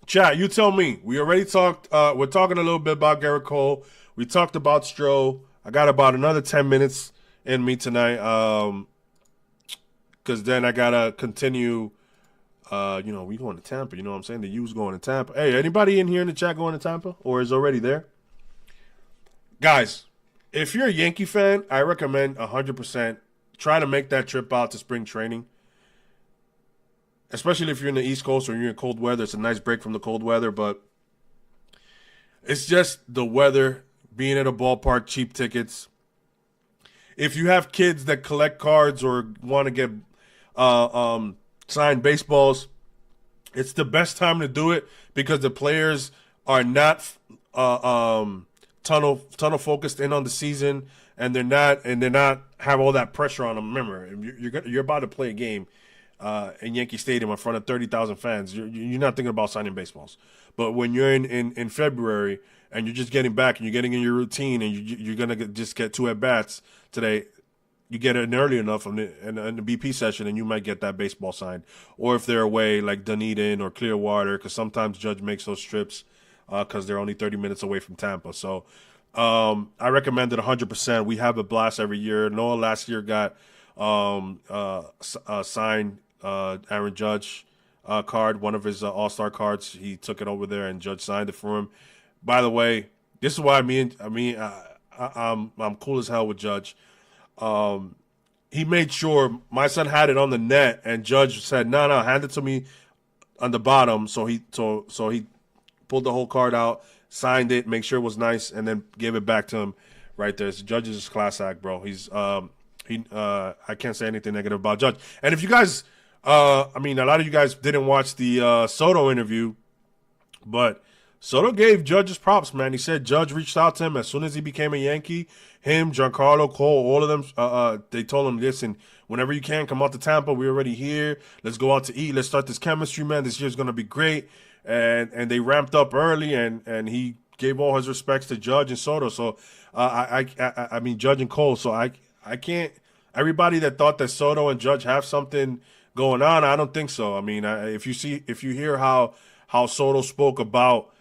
chat, you tell me. We already talked. We're talking a little bit about Gerrit Cole. We talked about Stro. I got about another 10 minutes in me tonight. Because then I gotta continue. We going to Tampa. You know what I'm saying? The U's going to Tampa. Hey, anybody in here in the chat going to Tampa or is already there? Guys, if you're a Yankee fan, I recommend 100% try to make that trip out to spring training. Especially if you're in the East Coast or you're in cold weather. It's a nice break from the cold weather, but it's just the weather, being at a ballpark, cheap tickets. If you have kids that collect cards or want to get signed baseballs, it's the best time to do it because the players are not tunnel focused in on the season, and they're not have all that pressure on them. Remember, you're about to play a game in Yankee Stadium in front of 30,000 fans. You're not thinking about signing baseballs. But when you're in February and you're just getting back and you're getting in your routine and you're gonna just get 2 at bats today, you get in early enough in the BP session and you might get that baseball signed. Or if they're away like Dunedin or Clearwater, because sometimes Judge makes those trips because they're only 30 minutes away from Tampa. So I recommend it 100%. We have a blast every year. Noah last year got signed Aaron Judge card, one of his All-Star cards. He took it over there and Judge signed it for him. By the way, this is why I'm cool as hell with Judge. He made sure my son had it on the net, and Judge said, "No, hand it to me on the bottom." So he pulled the whole card out, signed it, make sure it was nice, and then gave it back to him right there. So Judge is just class act, bro. He's I can't say anything negative about Judge. And if you guys, a lot of you guys didn't watch the Soto interview, but Soto gave Judge's props, man. He said Judge reached out to him as soon as he became a Yankee. Him, Giancarlo, Cole, all of them, they told him, listen, whenever you can, come out to Tampa. We're already here. Let's go out to eat. Let's start this chemistry, man. This year's going to be great. And they ramped up early, and he gave all his respects to Judge and Soto. So, Judge and Cole. So I can't – everybody that thought that Soto and Judge have something going on, I don't think so. I mean, if you hear how Soto spoke about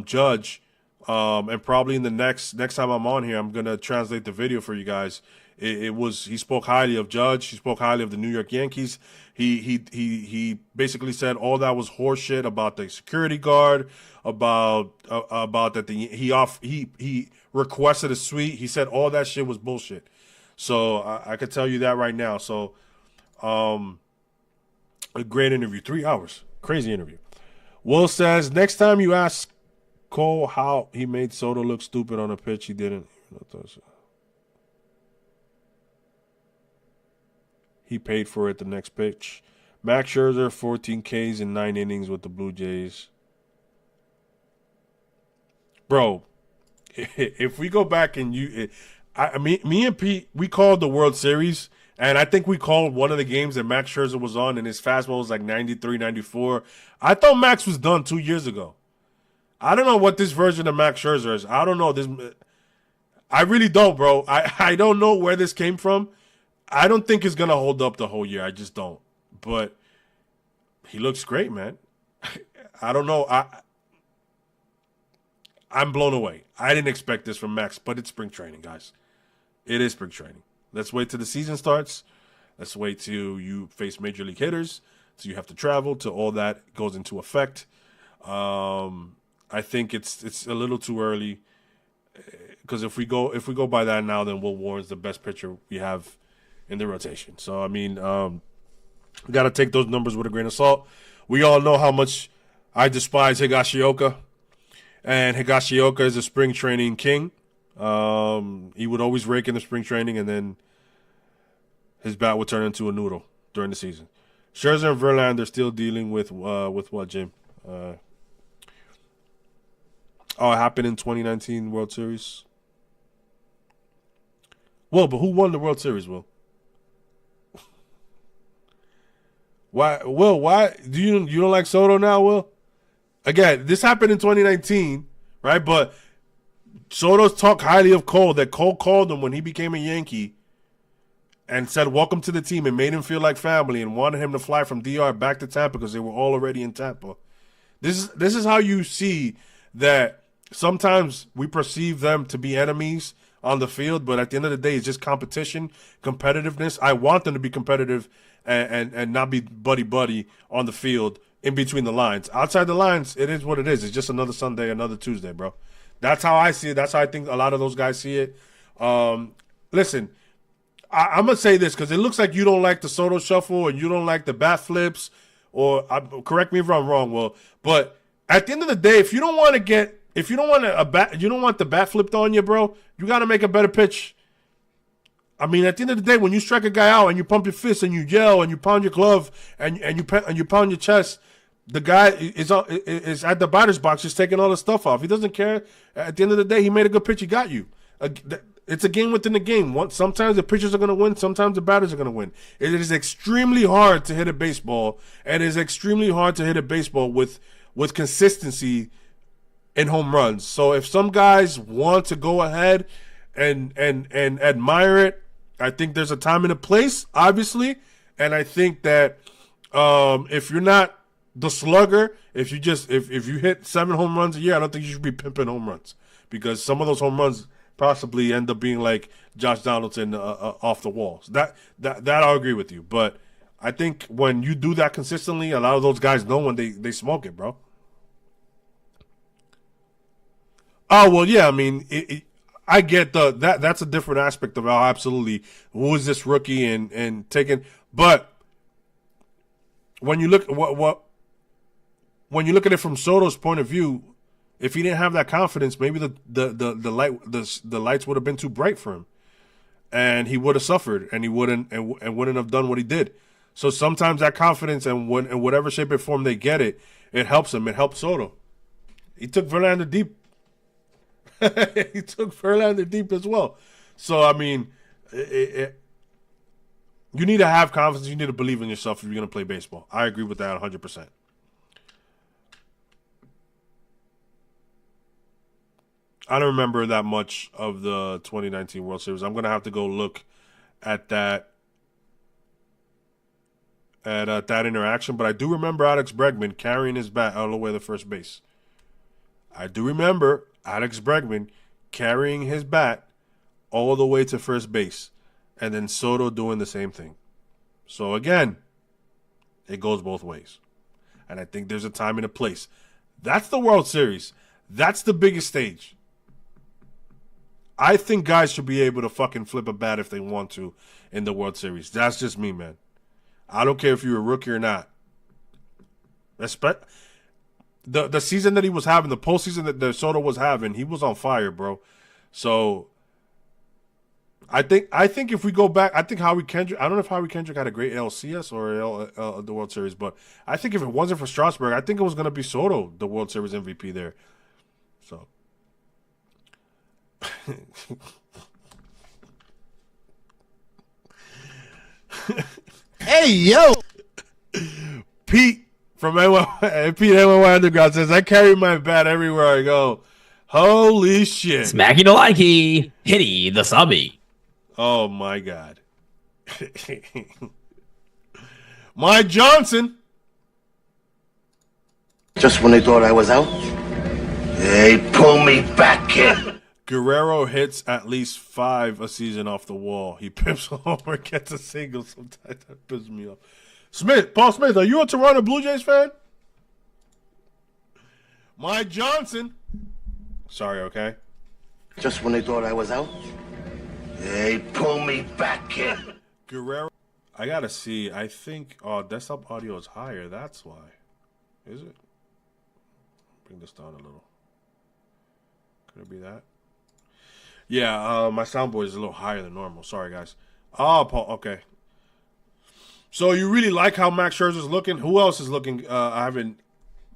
Judge, and probably in the next time I'm on here, I'm gonna translate the video for you guys. He spoke highly of Judge. He spoke highly of the New York Yankees. He basically said all that was horseshit about the security guard, about that he requested a suite. He said all that shit was bullshit. So I could tell you that right now. So a great interview, 3 hours, crazy interview. Will says next time you ask Cole how he made Soto look stupid on a pitch, he didn't. He paid for it the next pitch. Max Scherzer, 14 Ks in 9 innings with the Blue Jays. Bro, if we go back and me and Pete, we called the World Series, and I think we called one of the games that Max Scherzer was on, and his fastball was like 93, 94. I thought Max was done 2 years ago. I don't know what this version of Max Scherzer is. I don't know this. I really don't, bro. I don't know where this came from. I don't think it's going to hold up the whole year. I just don't. But he looks great, man. I don't know. I'm blown away. I didn't expect this from Max, but it's spring training, guys. It is spring training. Let's wait till the season starts. Let's wait till you face major league hitters. so you have to travel, to all that goes into effect. I think it's a little too early because if we go by that now, then Will Warren's the best pitcher we have in the rotation. So I mean, we got to take those numbers with a grain of salt. We all know how much I despise Higashioka, and Higashioka is a spring training king. He would always rake in the spring training, and then his bat would turn into a noodle during the season. Scherzer and Verlander still dealing with what, Jim? It happened in 2019 World Series. Well, but who won the World Series, Will? Why, Will? Why do you don't like Soto now, Will? Again, this happened in 2019, right? But Soto's talk highly of Cole. That Cole called him when he became a Yankee and said, "Welcome to the team," and made him feel like family, and wanted him to fly from DR back to Tampa because they were all already in Tampa. This is how you see that sometimes we perceive them to be enemies on the field, but at the end of the day, it's just competition, competitiveness. I want them to be competitive and not be buddy on the field in between the lines. Outside the lines, it is what it is. It's just another Sunday, another Tuesday, bro. That's how I see it. That's how I think a lot of those guys see it. Listen, I'm going to say this because it looks like you don't like the Soto shuffle and you don't like the bat flips, or correct me if I'm wrong, Will. But at the end of the day, if you don't want the bat flipped on you, bro, you got to make a better pitch. I mean, at the end of the day, when you strike a guy out and you pump your fist and you yell and you pound your glove and you pound your chest, the guy is at the batter's box just taking all the stuff off. He doesn't care. At the end of the day, he made a good pitch. He got you. It's a game within the game. Sometimes the pitchers are going to win. Sometimes the batters are going to win. It is extremely hard to hit a baseball, and it is extremely hard to hit a baseball with consistency in home runs. So if some guys want to go ahead and admire it, I think there's a time and a place, obviously. And I think that if you're not the slugger, if you hit 7 home runs a year, I don't think you should be pimping home runs, because some of those home runs possibly end up being like Josh Donaldson off the walls. That I'll agree with you. But I think when you do that consistently, a lot of those guys know when they smoke it, bro. Oh, well, yeah, I mean, I get that's a different aspect of absolutely who is this rookie and taking, but when you look when you look at it from Soto's point of view, if he didn't have that confidence, maybe the lights would have been too bright for him, and he would have suffered, and he wouldn't have done what he did. So sometimes that confidence, and when in whatever shape or form they get it, it helps him. It helps Soto. He took Verlander deep. He took Verlander deep as well. So, I mean, you need to have confidence. You need to believe in yourself if you're going to play baseball. I agree with that 100%. I don't remember that much of the 2019 World Series. I'm going to have to go look at that interaction. But I do remember Alex Bregman carrying his bat all the way to first base. I do remember Alex Bregman carrying his bat all the way to first base, and then Soto doing the same thing. So again, it goes both ways. And I think there's a time and a place. That's the World Series. That's the biggest stage. I think guys should be able to fucking flip a bat if they want to in the World Series. That's just me, man. I don't care if you're a rookie or not. The season that he was having, the postseason that Soto was having, he was on fire, bro. So I think if we go back, I think Howie Kendrick, I don't know if Howie Kendrick had a great LCS or the World Series, but I think if it wasn't for Strasburg, I think it was going to be Soto, the World Series MVP there. So. Hey, yo. Pete from NY Underground says, I carry my bat everywhere I go. Holy shit. Smacky no likey. Hitty the subby. Oh, my God. Mike Johnson. Just when they thought I was out, they pull me back in. Guerrero hits at least 5 a season off the wall. He pips a homer, gets a single. Sometimes that pisses me off. Paul Smith, are you a Toronto Blue Jays fan? Mike Johnson. Sorry, okay? Just when they thought I was out, they pull me back in. Guerrero. I gotta see. I think desktop audio is higher. That's why. Is it? Bring this down a little. Could it be that? Yeah, my soundboard is a little higher than normal. Sorry, guys. Oh, Paul. Okay. So you really like how Max Scherzer's looking? Who else is looking? I haven't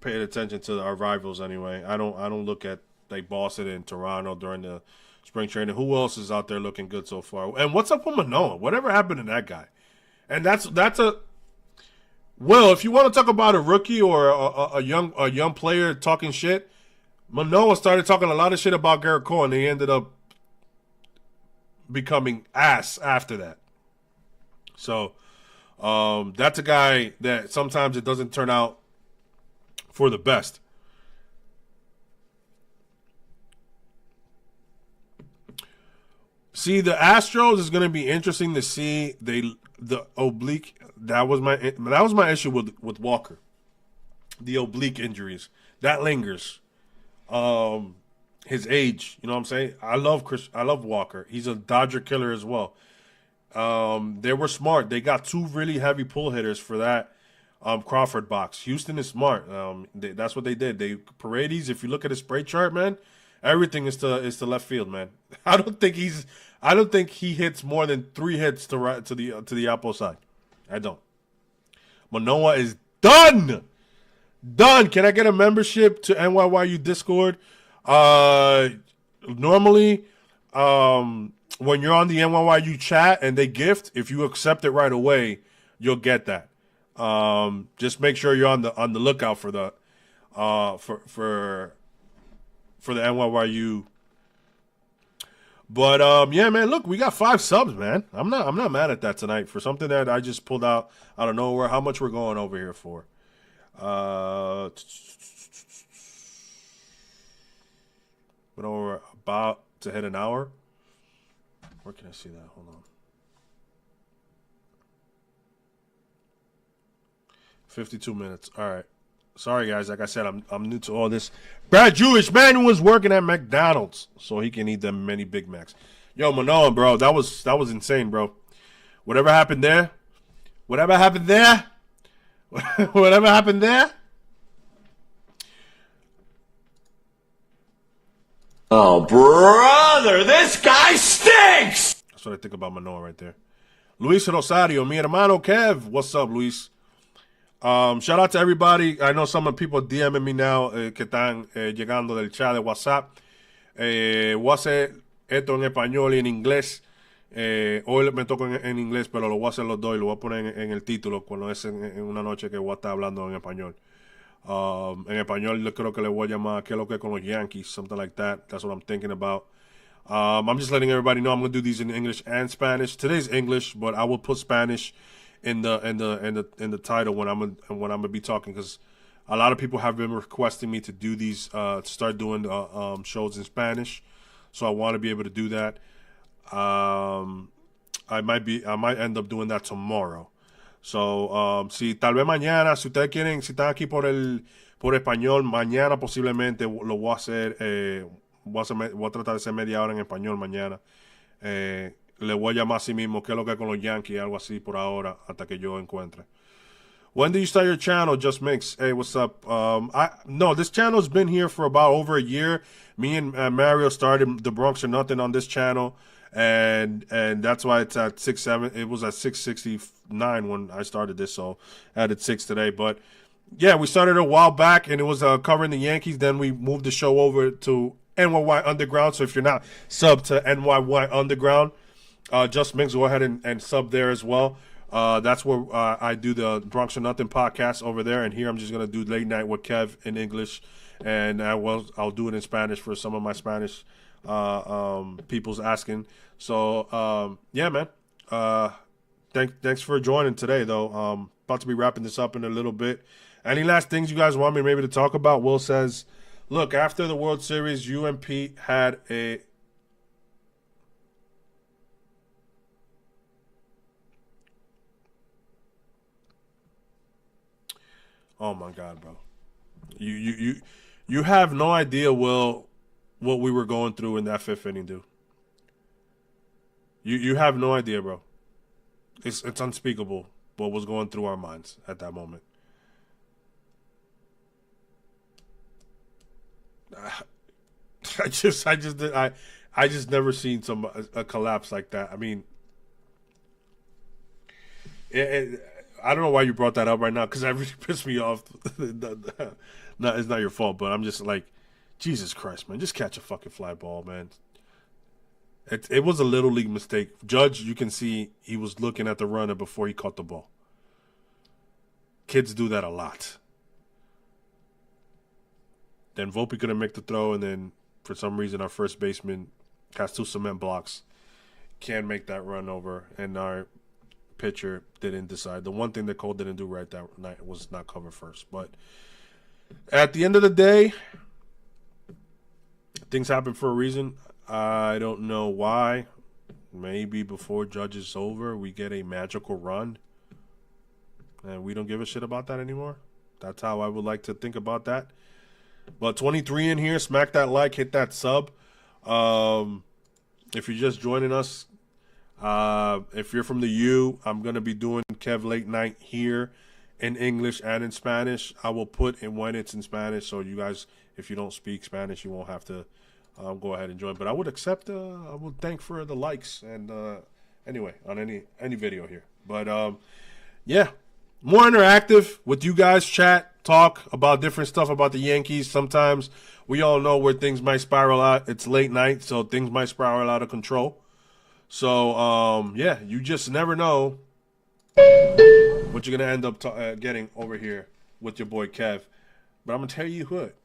paid attention to our rivals anyway. I don't look at like Boston and Toronto during the spring training. Who else is out there looking good so far? And what's up with Manoah? Whatever happened to that guy? And that's a well, if you want to talk about a rookie or a young player talking shit, Manoah started talking a lot of shit about Gerrit Cole, and he ended up becoming ass after that. So that's a guy that sometimes it doesn't turn out for the best. See, the Astros is going to be interesting to see. The oblique, that was my issue with Walker. The oblique injuries that lingers. His age, you know what I'm saying? I love Walker. He's a Dodger killer as well. They were smart. They got two really heavy pull hitters for that Crawford box. Houston is smart. That's what they did. Paredes, if you look at his spray chart, man, everything is to left field, man. I don't think he hits more than 3 hits to the opposite side. I don't. Manoah is done. Done. Can I get a membership to NYYU Discord? Normally, when you're on the NYYU chat and they gift, if you accept it right away, you'll get that. Just make sure you're on the lookout for the for the NYYU. But yeah, man, look, we got 5 subs, man. I'm not mad at that tonight for something that I just pulled out of nowhere. How much we're going over here for? We're about to hit an hour. Where can I see that? Hold on. 52 minutes. All right. Sorry, guys. Like I said, I'm new to all this. Bad Jewish man who was working at McDonald's so he can eat them many Big Macs. Yo, Manoah, bro, that was insane, bro. Whatever happened there? Whatever happened there? Whatever happened there? Oh, brother, this guy stinks! That's what I think about Manoah right there. Luis Rosario, mi hermano Kev. What's up, Luis? Shout out to everybody. I know some of the people DMing me now que están llegando del chat de WhatsApp. Voy a hacer esto en español y en inglés. Hoy me toca en inglés, pero lo voy a hacer los dos y lo voy a poner en el título cuando es en una noche que voy a estar hablando en español. En español creo que le voy a llamar ¿Qué es lo que con los Yankees? Something like that. That's what I'm thinking about. I'm just letting everybody know I'm going to do these in English and Spanish. Today's English, but I will put Spanish in the title when I'm gonna be talking, because a lot of people have been requesting me to do these to start doing shows in Spanish, so I want to be able to do that. I might end up doing that tomorrow. So si tal vez mañana, si ustedes quieren, si están aquí por español, mañana posiblemente lo voy a hacer. Voy a tratar de hacer media hora en español mañana. Le voy a llamar a sí mismo ¿Qué es lo que con los Yankees? Algo así por ahora, hasta que yo encuentre. When did you start your channel, Just Mix? Hey, what's up? No, this channel's been here for about over a year. Me and Mario started The Bronx or Nothing on this channel, and that's why it's at 6.7. It was at 669 when I started this, so I added 6 today. But yeah, we started a while back, and it was covering the Yankees. Then we moved the show over to NYY Underground. So if you're not sub to NYY Underground, Just Mix, go ahead and sub there as well. That's where I do the Bronx or Nothing podcast over there, and here I'm just gonna do late night with Kev in English, and I'll do it in Spanish for some of my Spanish people's asking. So yeah, man. Thanks for joining today, though. About to be wrapping this up in a little bit. Any last things you guys want me maybe to talk about? Will says, look, after the World Series, UMP had a Oh my God, bro. You have no idea, Will, what we were going through in that 5th inning, dude. You have no idea, bro. It's unspeakable what was going through our minds at that moment. I just never seen a collapse like that. I mean, I don't know why you brought that up right now because that really pissed me off. No, it's not your fault, but I'm just like, Jesus Christ, man, just catch a fucking fly ball, man. It was a little league mistake. Judge, you can see he was looking at the runner before he caught the ball. Kids do that a lot. Then Volpe couldn't make the throw, and then for some reason our first baseman has 2 cement blocks, can't make that run over, and our pitcher didn't decide. The one thing that Cole didn't do right that night was not cover first. But at the end of the day, things happen for a reason. I don't know why. Maybe before Judge is over, we get a magical run, and we don't give a shit about that anymore. That's how I would like to think about that. But 23 in here, smack that like, hit that sub. If you're just joining us, if you're from the U, I'm going to be doing Kev Late Night here in English and in Spanish. I will put in when it's in Spanish, so you guys, if you don't speak Spanish, you won't have to go ahead and join. But I would accept, I would thank for the likes and anyway, on any video here. But yeah, more interactive with you guys, chat, talk about different stuff about the Yankees. Sometimes we all know where things might spiral out. It's late night, so things might spiral out of control. So, yeah, you just never know what you're going to end up getting over here with your boy Kev. But I'm going to tell you what.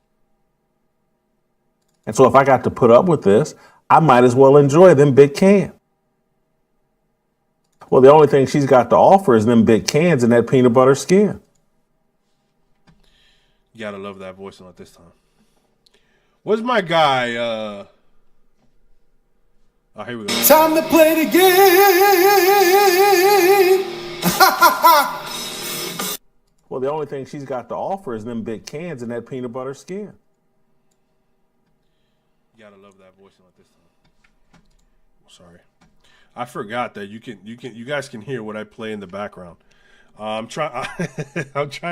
And so if I got to put up with this, I might as well enjoy them big cans. Well, the only thing she's got to offer is them big cans and that peanut butter skin. You got to love that voice at this time. Where's my guy? Oh, here we go. Time to play the game. Well, the only thing she's got to offer is them big cans and that peanut butter skin. You gotta love that voice at this time. Sorry, I forgot that you guys can hear what I play in the background. I'm trying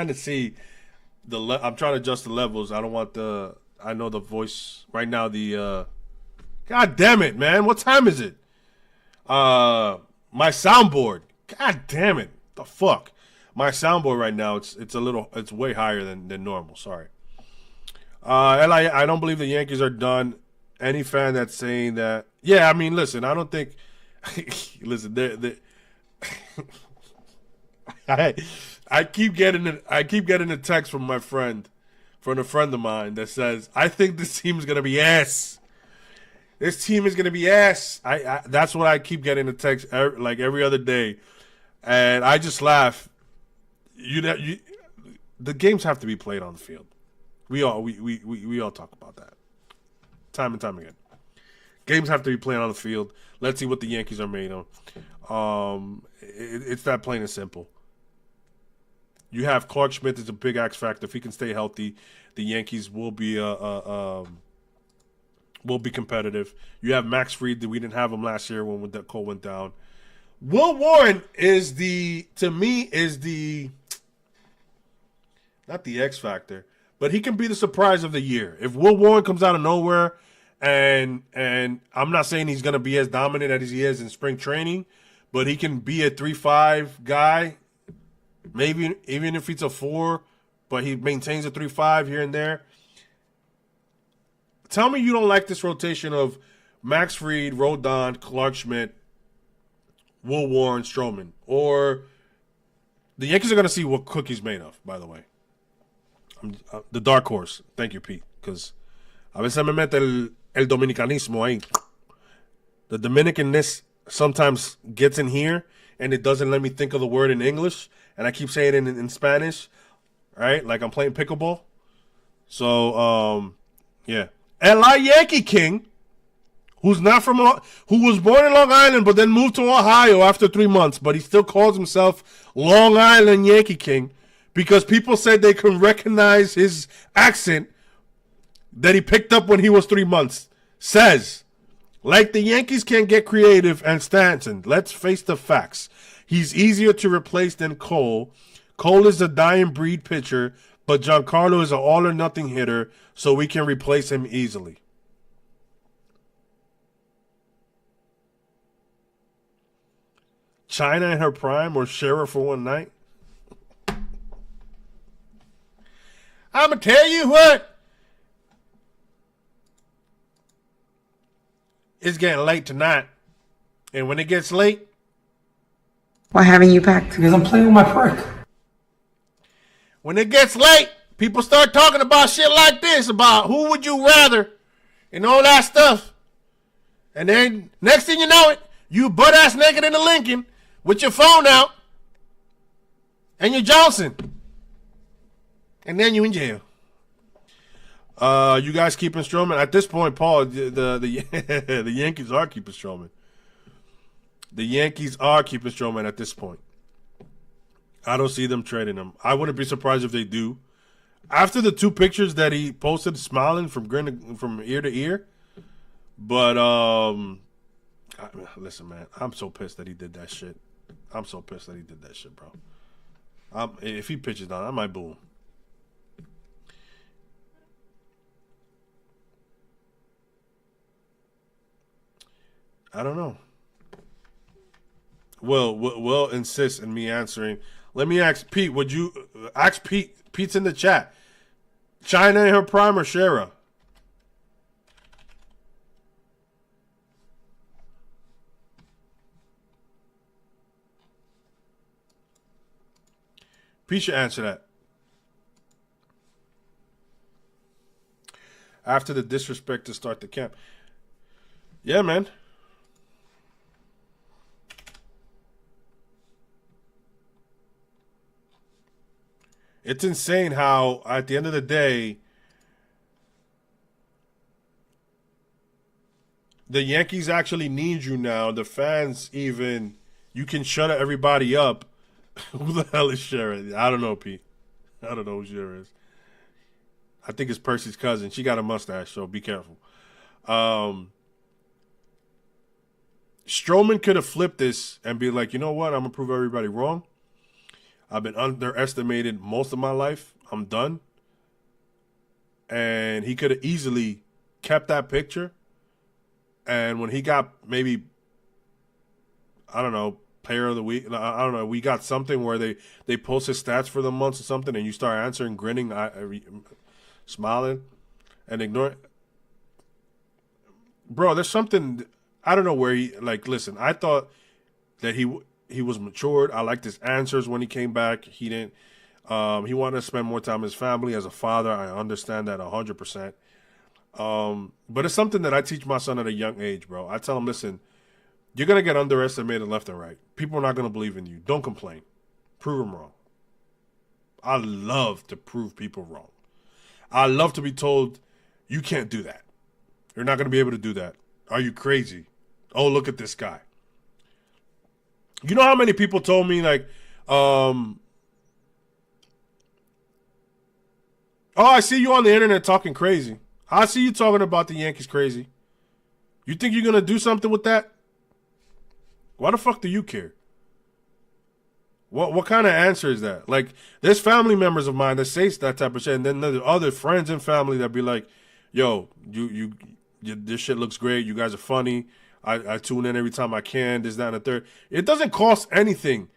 to see I'm trying to adjust the levels. I don't want I know the voice right now. God damn it, man! What time is it? My soundboard. God damn it! The fuck. My soundboard right now. It's way higher than normal. Sorry. I don't believe the Yankees are done. Any fan that's saying that, yeah, I mean, listen, I don't think. Listen, I keep getting a text from a friend of mine that says, I think this team is gonna be ass. This team is gonna be ass. That's what I keep getting a text like every other day, and I just laugh. The games have to be played on the field. We all talk about that time and time again. Games have to be played on the field. Let's see what the Yankees are made of. It's that plain and simple. You have Clark Schmidt is a big X factor. If he can stay healthy, the Yankees will be competitive. You have Max Fried. We didn't have him last year when Cole went down. Will Warren is not the X factor, but he can be the surprise of the year. If Will Warren comes out of nowhere, and I'm not saying he's going to be as dominant as he is in spring training, but he can be a 3-5 guy, maybe even if it's a 4, but he maintains a 3-5 here and there. Tell me you don't like this rotation of Max Fried, Rodon, Clark Schmidt, Will Warren, Strowman. Or the Yankees are going to see what Cookie's made of, by the way. The dark horse. Thank you, Pete. Because a veces me mete el dominicanismo ahí. The Dominicanness sometimes gets in here, and it doesn't let me think of the word in English, and I keep saying it in Spanish, right? Like I'm playing pickleball. So, yeah. L.I. Yankee King, who was born in Long Island but then moved to Ohio after 3 months, but he still calls himself Long Island Yankee King. because people said they could recognize his accent that he picked up when he was 3 months. Says, like the Yankees can get creative and Stanton, let's face the facts. He's easier to replace than Cole. Cole is a dying breed pitcher, but Giancarlo is an all-or-nothing hitter, so we can replace him easily. China in her prime or Sheriff for one night? I'm going to tell you what. It's getting late tonight. And when it gets late... Why haven't you packed? Because I'm playing with my prick. When it gets late, people start talking about shit like this, about who would you rather and all that stuff. And then next thing you know it, you butt-ass naked in the Lincoln with your phone out and your Johnson. And then you in jail. You guys keeping Strowman? At this point, Paul, the Yankees are keeping Strowman. The Yankees are keeping Strowman at this point. I don't see them trading him. I wouldn't be surprised if they do. After the 2 pictures that he posted smiling from ear to ear. But, listen, man, I'm so pissed that he did that shit. I'm so pissed that he did that shit, bro. If he pitches down, I might boo him. I don't know. Will insist in me answering. Let me ask Pete. Would you ask Pete? Pete's in the chat. China in her prime or Shera? Pete should answer that. After the disrespect to start the camp. Yeah, man. It's insane how, at the end of the day, the Yankees actually need you now. The fans even, you can shut everybody up. Who the hell is Sharon? I don't know, Pete. I don't know who Sharon is. I think it's Percy's cousin. She got a mustache, so be careful. Strowman could have flipped this and be like, you know what? I'm going to prove everybody wrong. I've been underestimated most of my life. I'm done. And he could have easily kept that picture. And when he got maybe, I don't know, player of the week, I don't know, we got something where they post his stats for the months or something, and you start answering, grinning, smiling, and ignoring. Bro, there's something, I don't know where he, like, listen, I thought that he was matured. I liked his answers when he came back. He didn't. He wanted to spend more time with his family. As a father, I understand that 100%. But it's something that I teach my son at a young age, bro. I tell him, listen, you're going to get underestimated left and right. People are not going to believe in you. Don't complain. Prove them wrong. I love to prove people wrong. I love to be told, you can't do that. You're not going to be able to do that. Are you crazy? Oh, look at this guy. You know how many people told me, like, oh, I see you on the internet talking crazy. I see you talking about the Yankees crazy. You think you're going to do something with that? Why the fuck do you care? What kind of answer is that? Like, there's family members of mine that say that type of shit, and then there's other friends and family that be like, yo, you this shit looks great. You guys are funny. I tune in every time I can, this, that, and the third. It doesn't cost anything.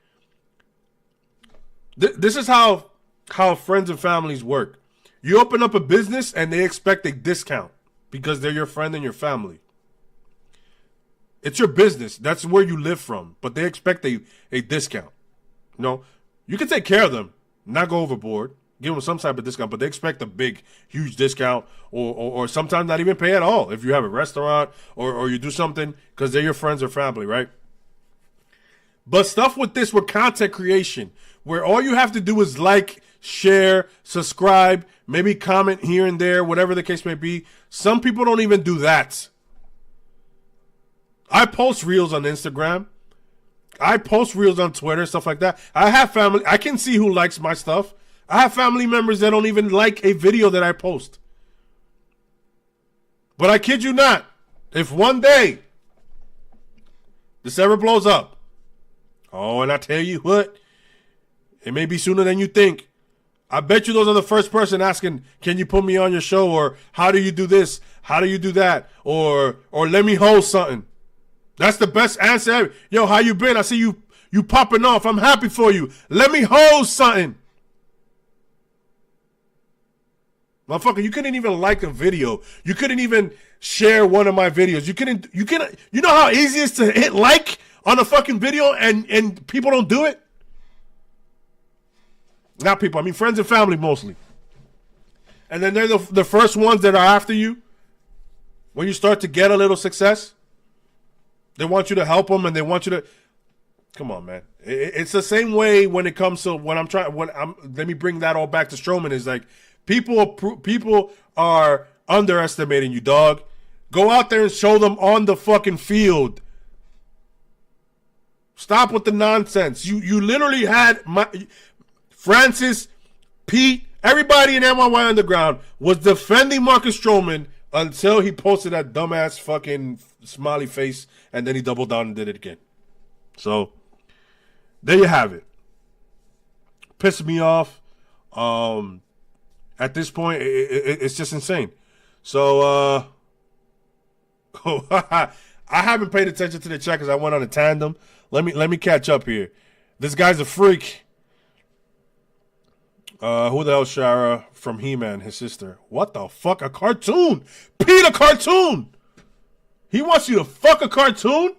This is how friends and families work. You open up a business and they expect a discount because they're your friend and your family. It's your business. That's where you live from. But they expect a discount. You know, you can take care of them, not go overboard. Give them some type of discount, but they expect a big, huge discount or sometimes not even pay at all if you have a restaurant or you do something because they're your friends or family, right? But stuff with this, with content creation, where all you have to do is like, share, subscribe, maybe comment here and there, whatever the case may be. Some people don't even do that. I post reels on Instagram. I post reels on Twitter, stuff like that. I have family. I can see who likes my stuff. I have family members that don't even like a video that I post. But I kid you not, if one day this ever blows up, oh, and I tell you what, it may be sooner than you think. I bet you those are the first person asking, can you put me on your show? Or how do you do this? How do you do that? Or let me hold something. That's the best answer ever. Yo, how you been? I see you popping off. I'm happy for you. Let me hold something. Motherfucker, you couldn't even like a video. You couldn't even share one of my videos. You know how easy it is to hit like on a fucking video and people don't do it? Not people, I mean friends and family mostly. And then they're the first ones that are after you. When you start to get a little success, they want you to help them and they want you to... Come on, man. It's the same way when it comes to let me bring that all back to Strowman. Is like people are underestimating you, dog. Go out there and show them on the fucking field. Stop with the nonsense. You literally had Francis, Pete, everybody in NYY Underground was defending Marcus Strowman until he posted that dumbass fucking smiley face, and then he doubled down and did it again. So there you have it. Pissed me off. At this point, it's just insane. So I haven't paid attention to the chat because I went on a tandem. Let me catch up here. This guy's a freak. Who the hell, Shara from He-Man, his sister? What the fuck? A cartoon? Pete, a cartoon? He wants you to fuck a cartoon?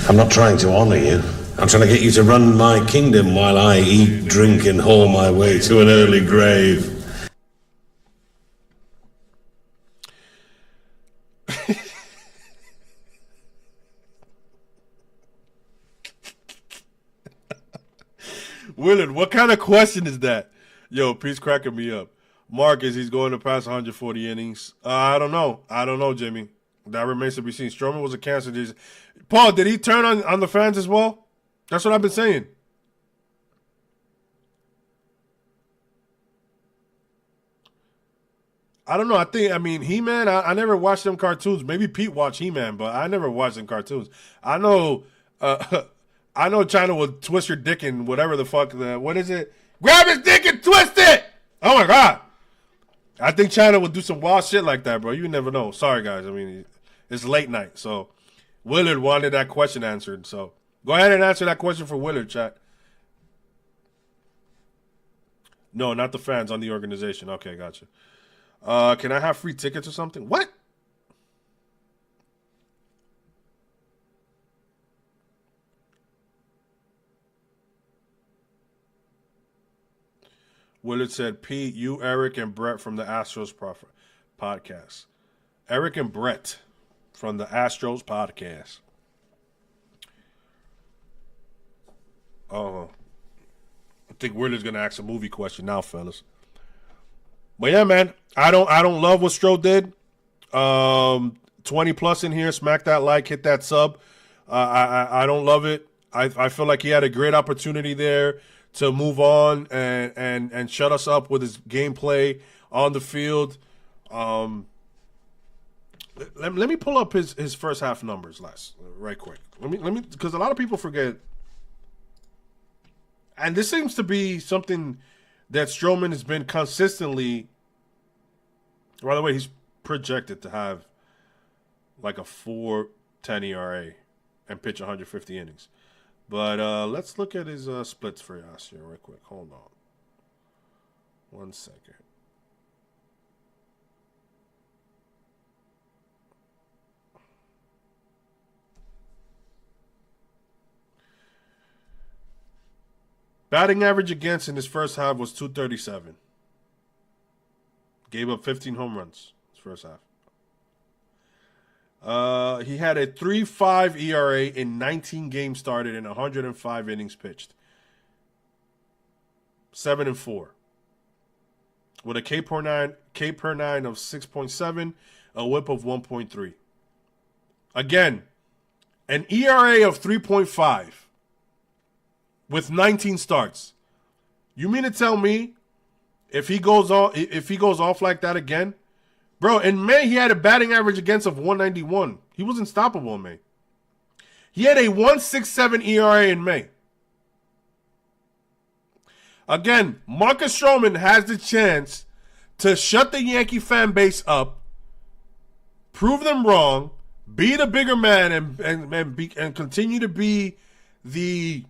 I'm not trying to honor you. I'm trying to get you to run my kingdom while I eat, drink, and haul my way to an early grave. Willard, what kind of question is that? Yo, Pete's cracking me up. Marcus, he's going to pass 140 innings. I don't know, Jimmy. That remains to be seen. Strowman was a cancer disease. Paul, did he turn on the fans as well? That's what I've been saying. I don't know. I mean, He-Man, I never watched them cartoons. Maybe Pete watched He-Man, but I never watched them cartoons. I know China will twist your dick in whatever the fuck, what is it? Grab his dick and twist it! Oh my God. I think China would do some wild shit like that, bro. You never know. Sorry, guys. I mean, it's late night, so Willard wanted that question answered. So go ahead and answer that question for Willard, chat. No, not the fans, on the organization. Okay, gotcha. Can I have free tickets or something? What? Willard said, Pete, you, Eric, and Brett from the Astros podcast. Eric and Brett from the Astros podcast. Oh, I think Willard's gonna ask a movie question now, fellas. But yeah, man, I don't love what Stro did. 20 plus in here, smack that like, hit that sub. I don't love it. I feel like he had a great opportunity there to move on and shut us up with his gameplay on the field. Let me pull up his first half numbers right quick. Let me because a lot of people forget, and this seems to be something that Strowman has been consistently. By the way, he's projected to have like a 4.10 ERA and pitch 150 innings. But let's look at his splits for us here real quick. Hold on. 1 second. Batting average against in his first half was .237. Gave up 15 home runs his first half. He had a 3.5 ERA in 19 games started and 105 innings pitched. 7-4. With a K per nine of 6.7, a WHIP of 1.3. Again, an ERA of 3.5 with 19 starts. You mean to tell me if he goes off like that again, bro, in May he had a batting average against of 191. He was unstoppable in May. He had a 1.67 ERA in May. Again, Marcus Strowman has the chance to shut the Yankee fan base up, prove them wrong, be the bigger man, and continue to be the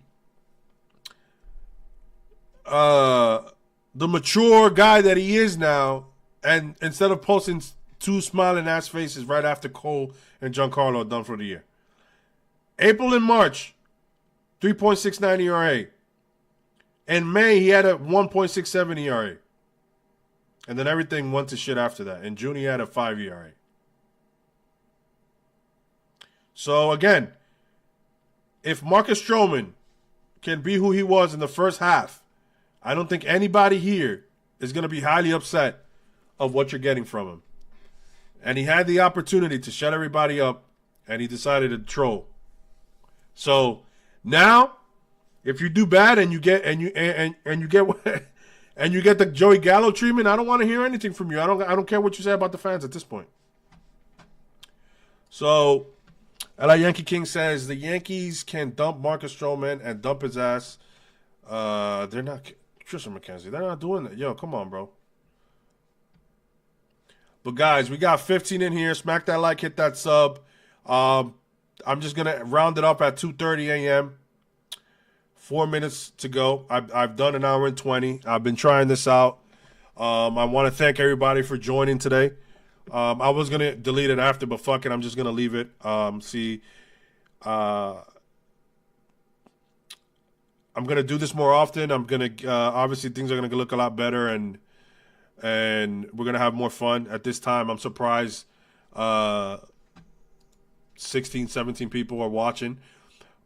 mature guy that he is now, and instead of posting two smiling ass faces right after Cole and Giancarlo are done for the year. April and March, 3.69 ERA. In May, he had a 1.67 ERA. And then everything went to shit after that. In June, he had a 5 ERA. So, again, if Marcus Strowman can be who he was in the first half, I don't think anybody here is going to be highly upset of what you're getting from him. And he had the opportunity to shut everybody up, and he decided to troll. So, now, if you do bad and you get and you get and you get the Joey Gallo treatment, I don't want to hear anything from you. I don't care what you say about the fans at this point. So, LA Yankee King says the Yankees can dump Marcus Strowman and dump his ass. They're not Tristan McKenzie. They're not doing that. Yo, come on, bro. But guys, we got 15 in here. Smack that like, hit that sub. I'm just gonna round it up at 2:30 a.m. 4 minutes to go. I've done an hour and 20. I've been trying this out. I want to thank everybody for joining today. I was going to delete it after, but fuck it. I'm just going to leave it. I'm going to do this more often. I'm going to, obviously things are going to look a lot better, and we're going to have more fun. At this time, I'm surprised 16, 17 people are watching.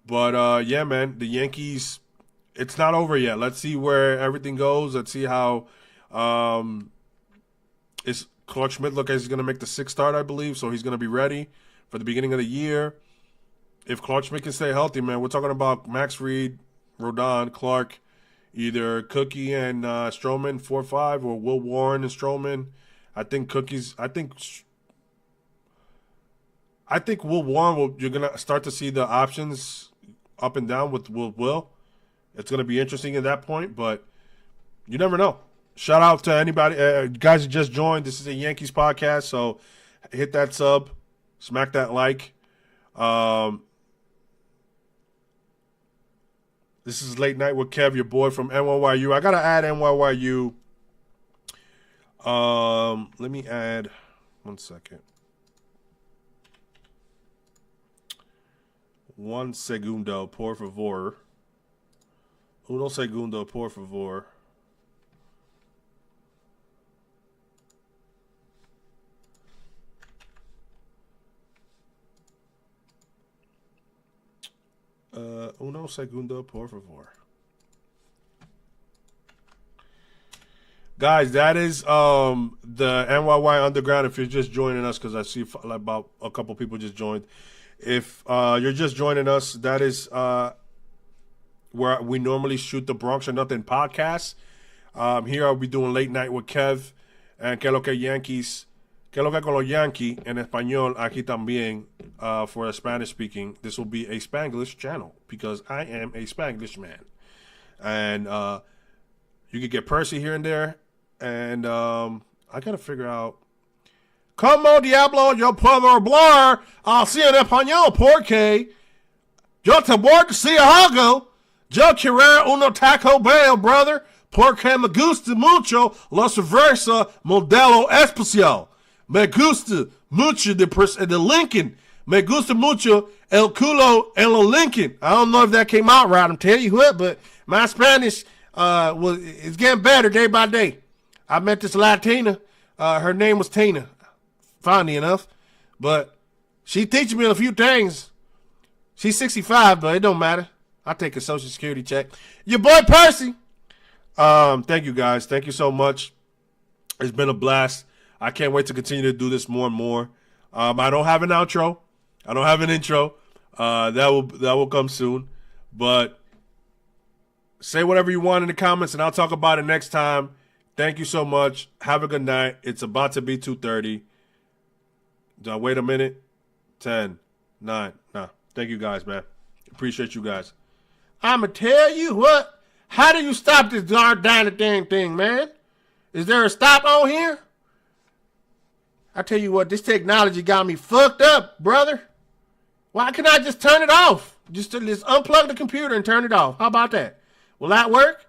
But, yeah, man, the Yankees, it's not over yet. Let's see where everything goes. Let's see how Clark Schmidt look like he's going to make the 6th start, I believe, so he's going to be ready for the beginning of the year. If Clark Schmidt can stay healthy, man, we're talking about Max Fried, Rodon, Clark, either Cookie and Strowman 4-5, or Will Warren and Strowman. I think Will Warren you're going to start to see the options up and down with Will. It's going to be interesting at that point, but you never know. Shout out to anybody, guys who just joined. This is a Yankees podcast, so hit that sub, smack that like. This is Late Night with Kev, your boy from NYYU. I got to add NYYU. Let me add, 1 second. 1 segundo, por favor. Uno segundo, por favor. Uno segundo, por favor. Guys, that is the NYY Underground. If you're just joining us, because I see about a couple people just joined. If you're just joining us, that is where we normally shoot the Bronx or Nothing podcast. Here I'll be doing Late Night with Kev and Que Lo Que Yankees. Que Lo Que con los Yankees en español aquí también for the Spanish speaking. This will be a Spanglish channel because I am a Spanglish man. And you could get Percy here and there. And I got to figure out. Como diablo yo puedo hablar así en español porque yo te voy a decir algo. Yo quiero uno Taco Bell, brother, porque me gusta mucho la cerveza modelo especial. Me gusta mucho de Lincoln. Me gusta mucho el culo en la Lincoln. I don't know if that came out right. I'm telling you what, but my Spanish is getting better day by day. I met this Latina. Her name was Tina, funny enough. But she teaches me a few things. She's 65, but it don't matter. I take a Social Security check. Your boy Percy. Thank you, guys. Thank you so much. It's been a blast. I can't wait to continue to do this more and more. I don't have an outro. I don't have an intro. That will come soon. But say whatever you want in the comments, and I'll talk about it next time. Thank you so much. Have a good night. It's about to be 2:30. Wait a minute. 10, 9. Nah. Thank you guys, man. Appreciate you guys. I'ma tell you what. How do you stop this darn dang thing, man? Is there a stop on here? I tell you what, this technology got me fucked up, brother. Why can't I just turn it off? Just unplug the computer and turn it off. How about that? Will that work?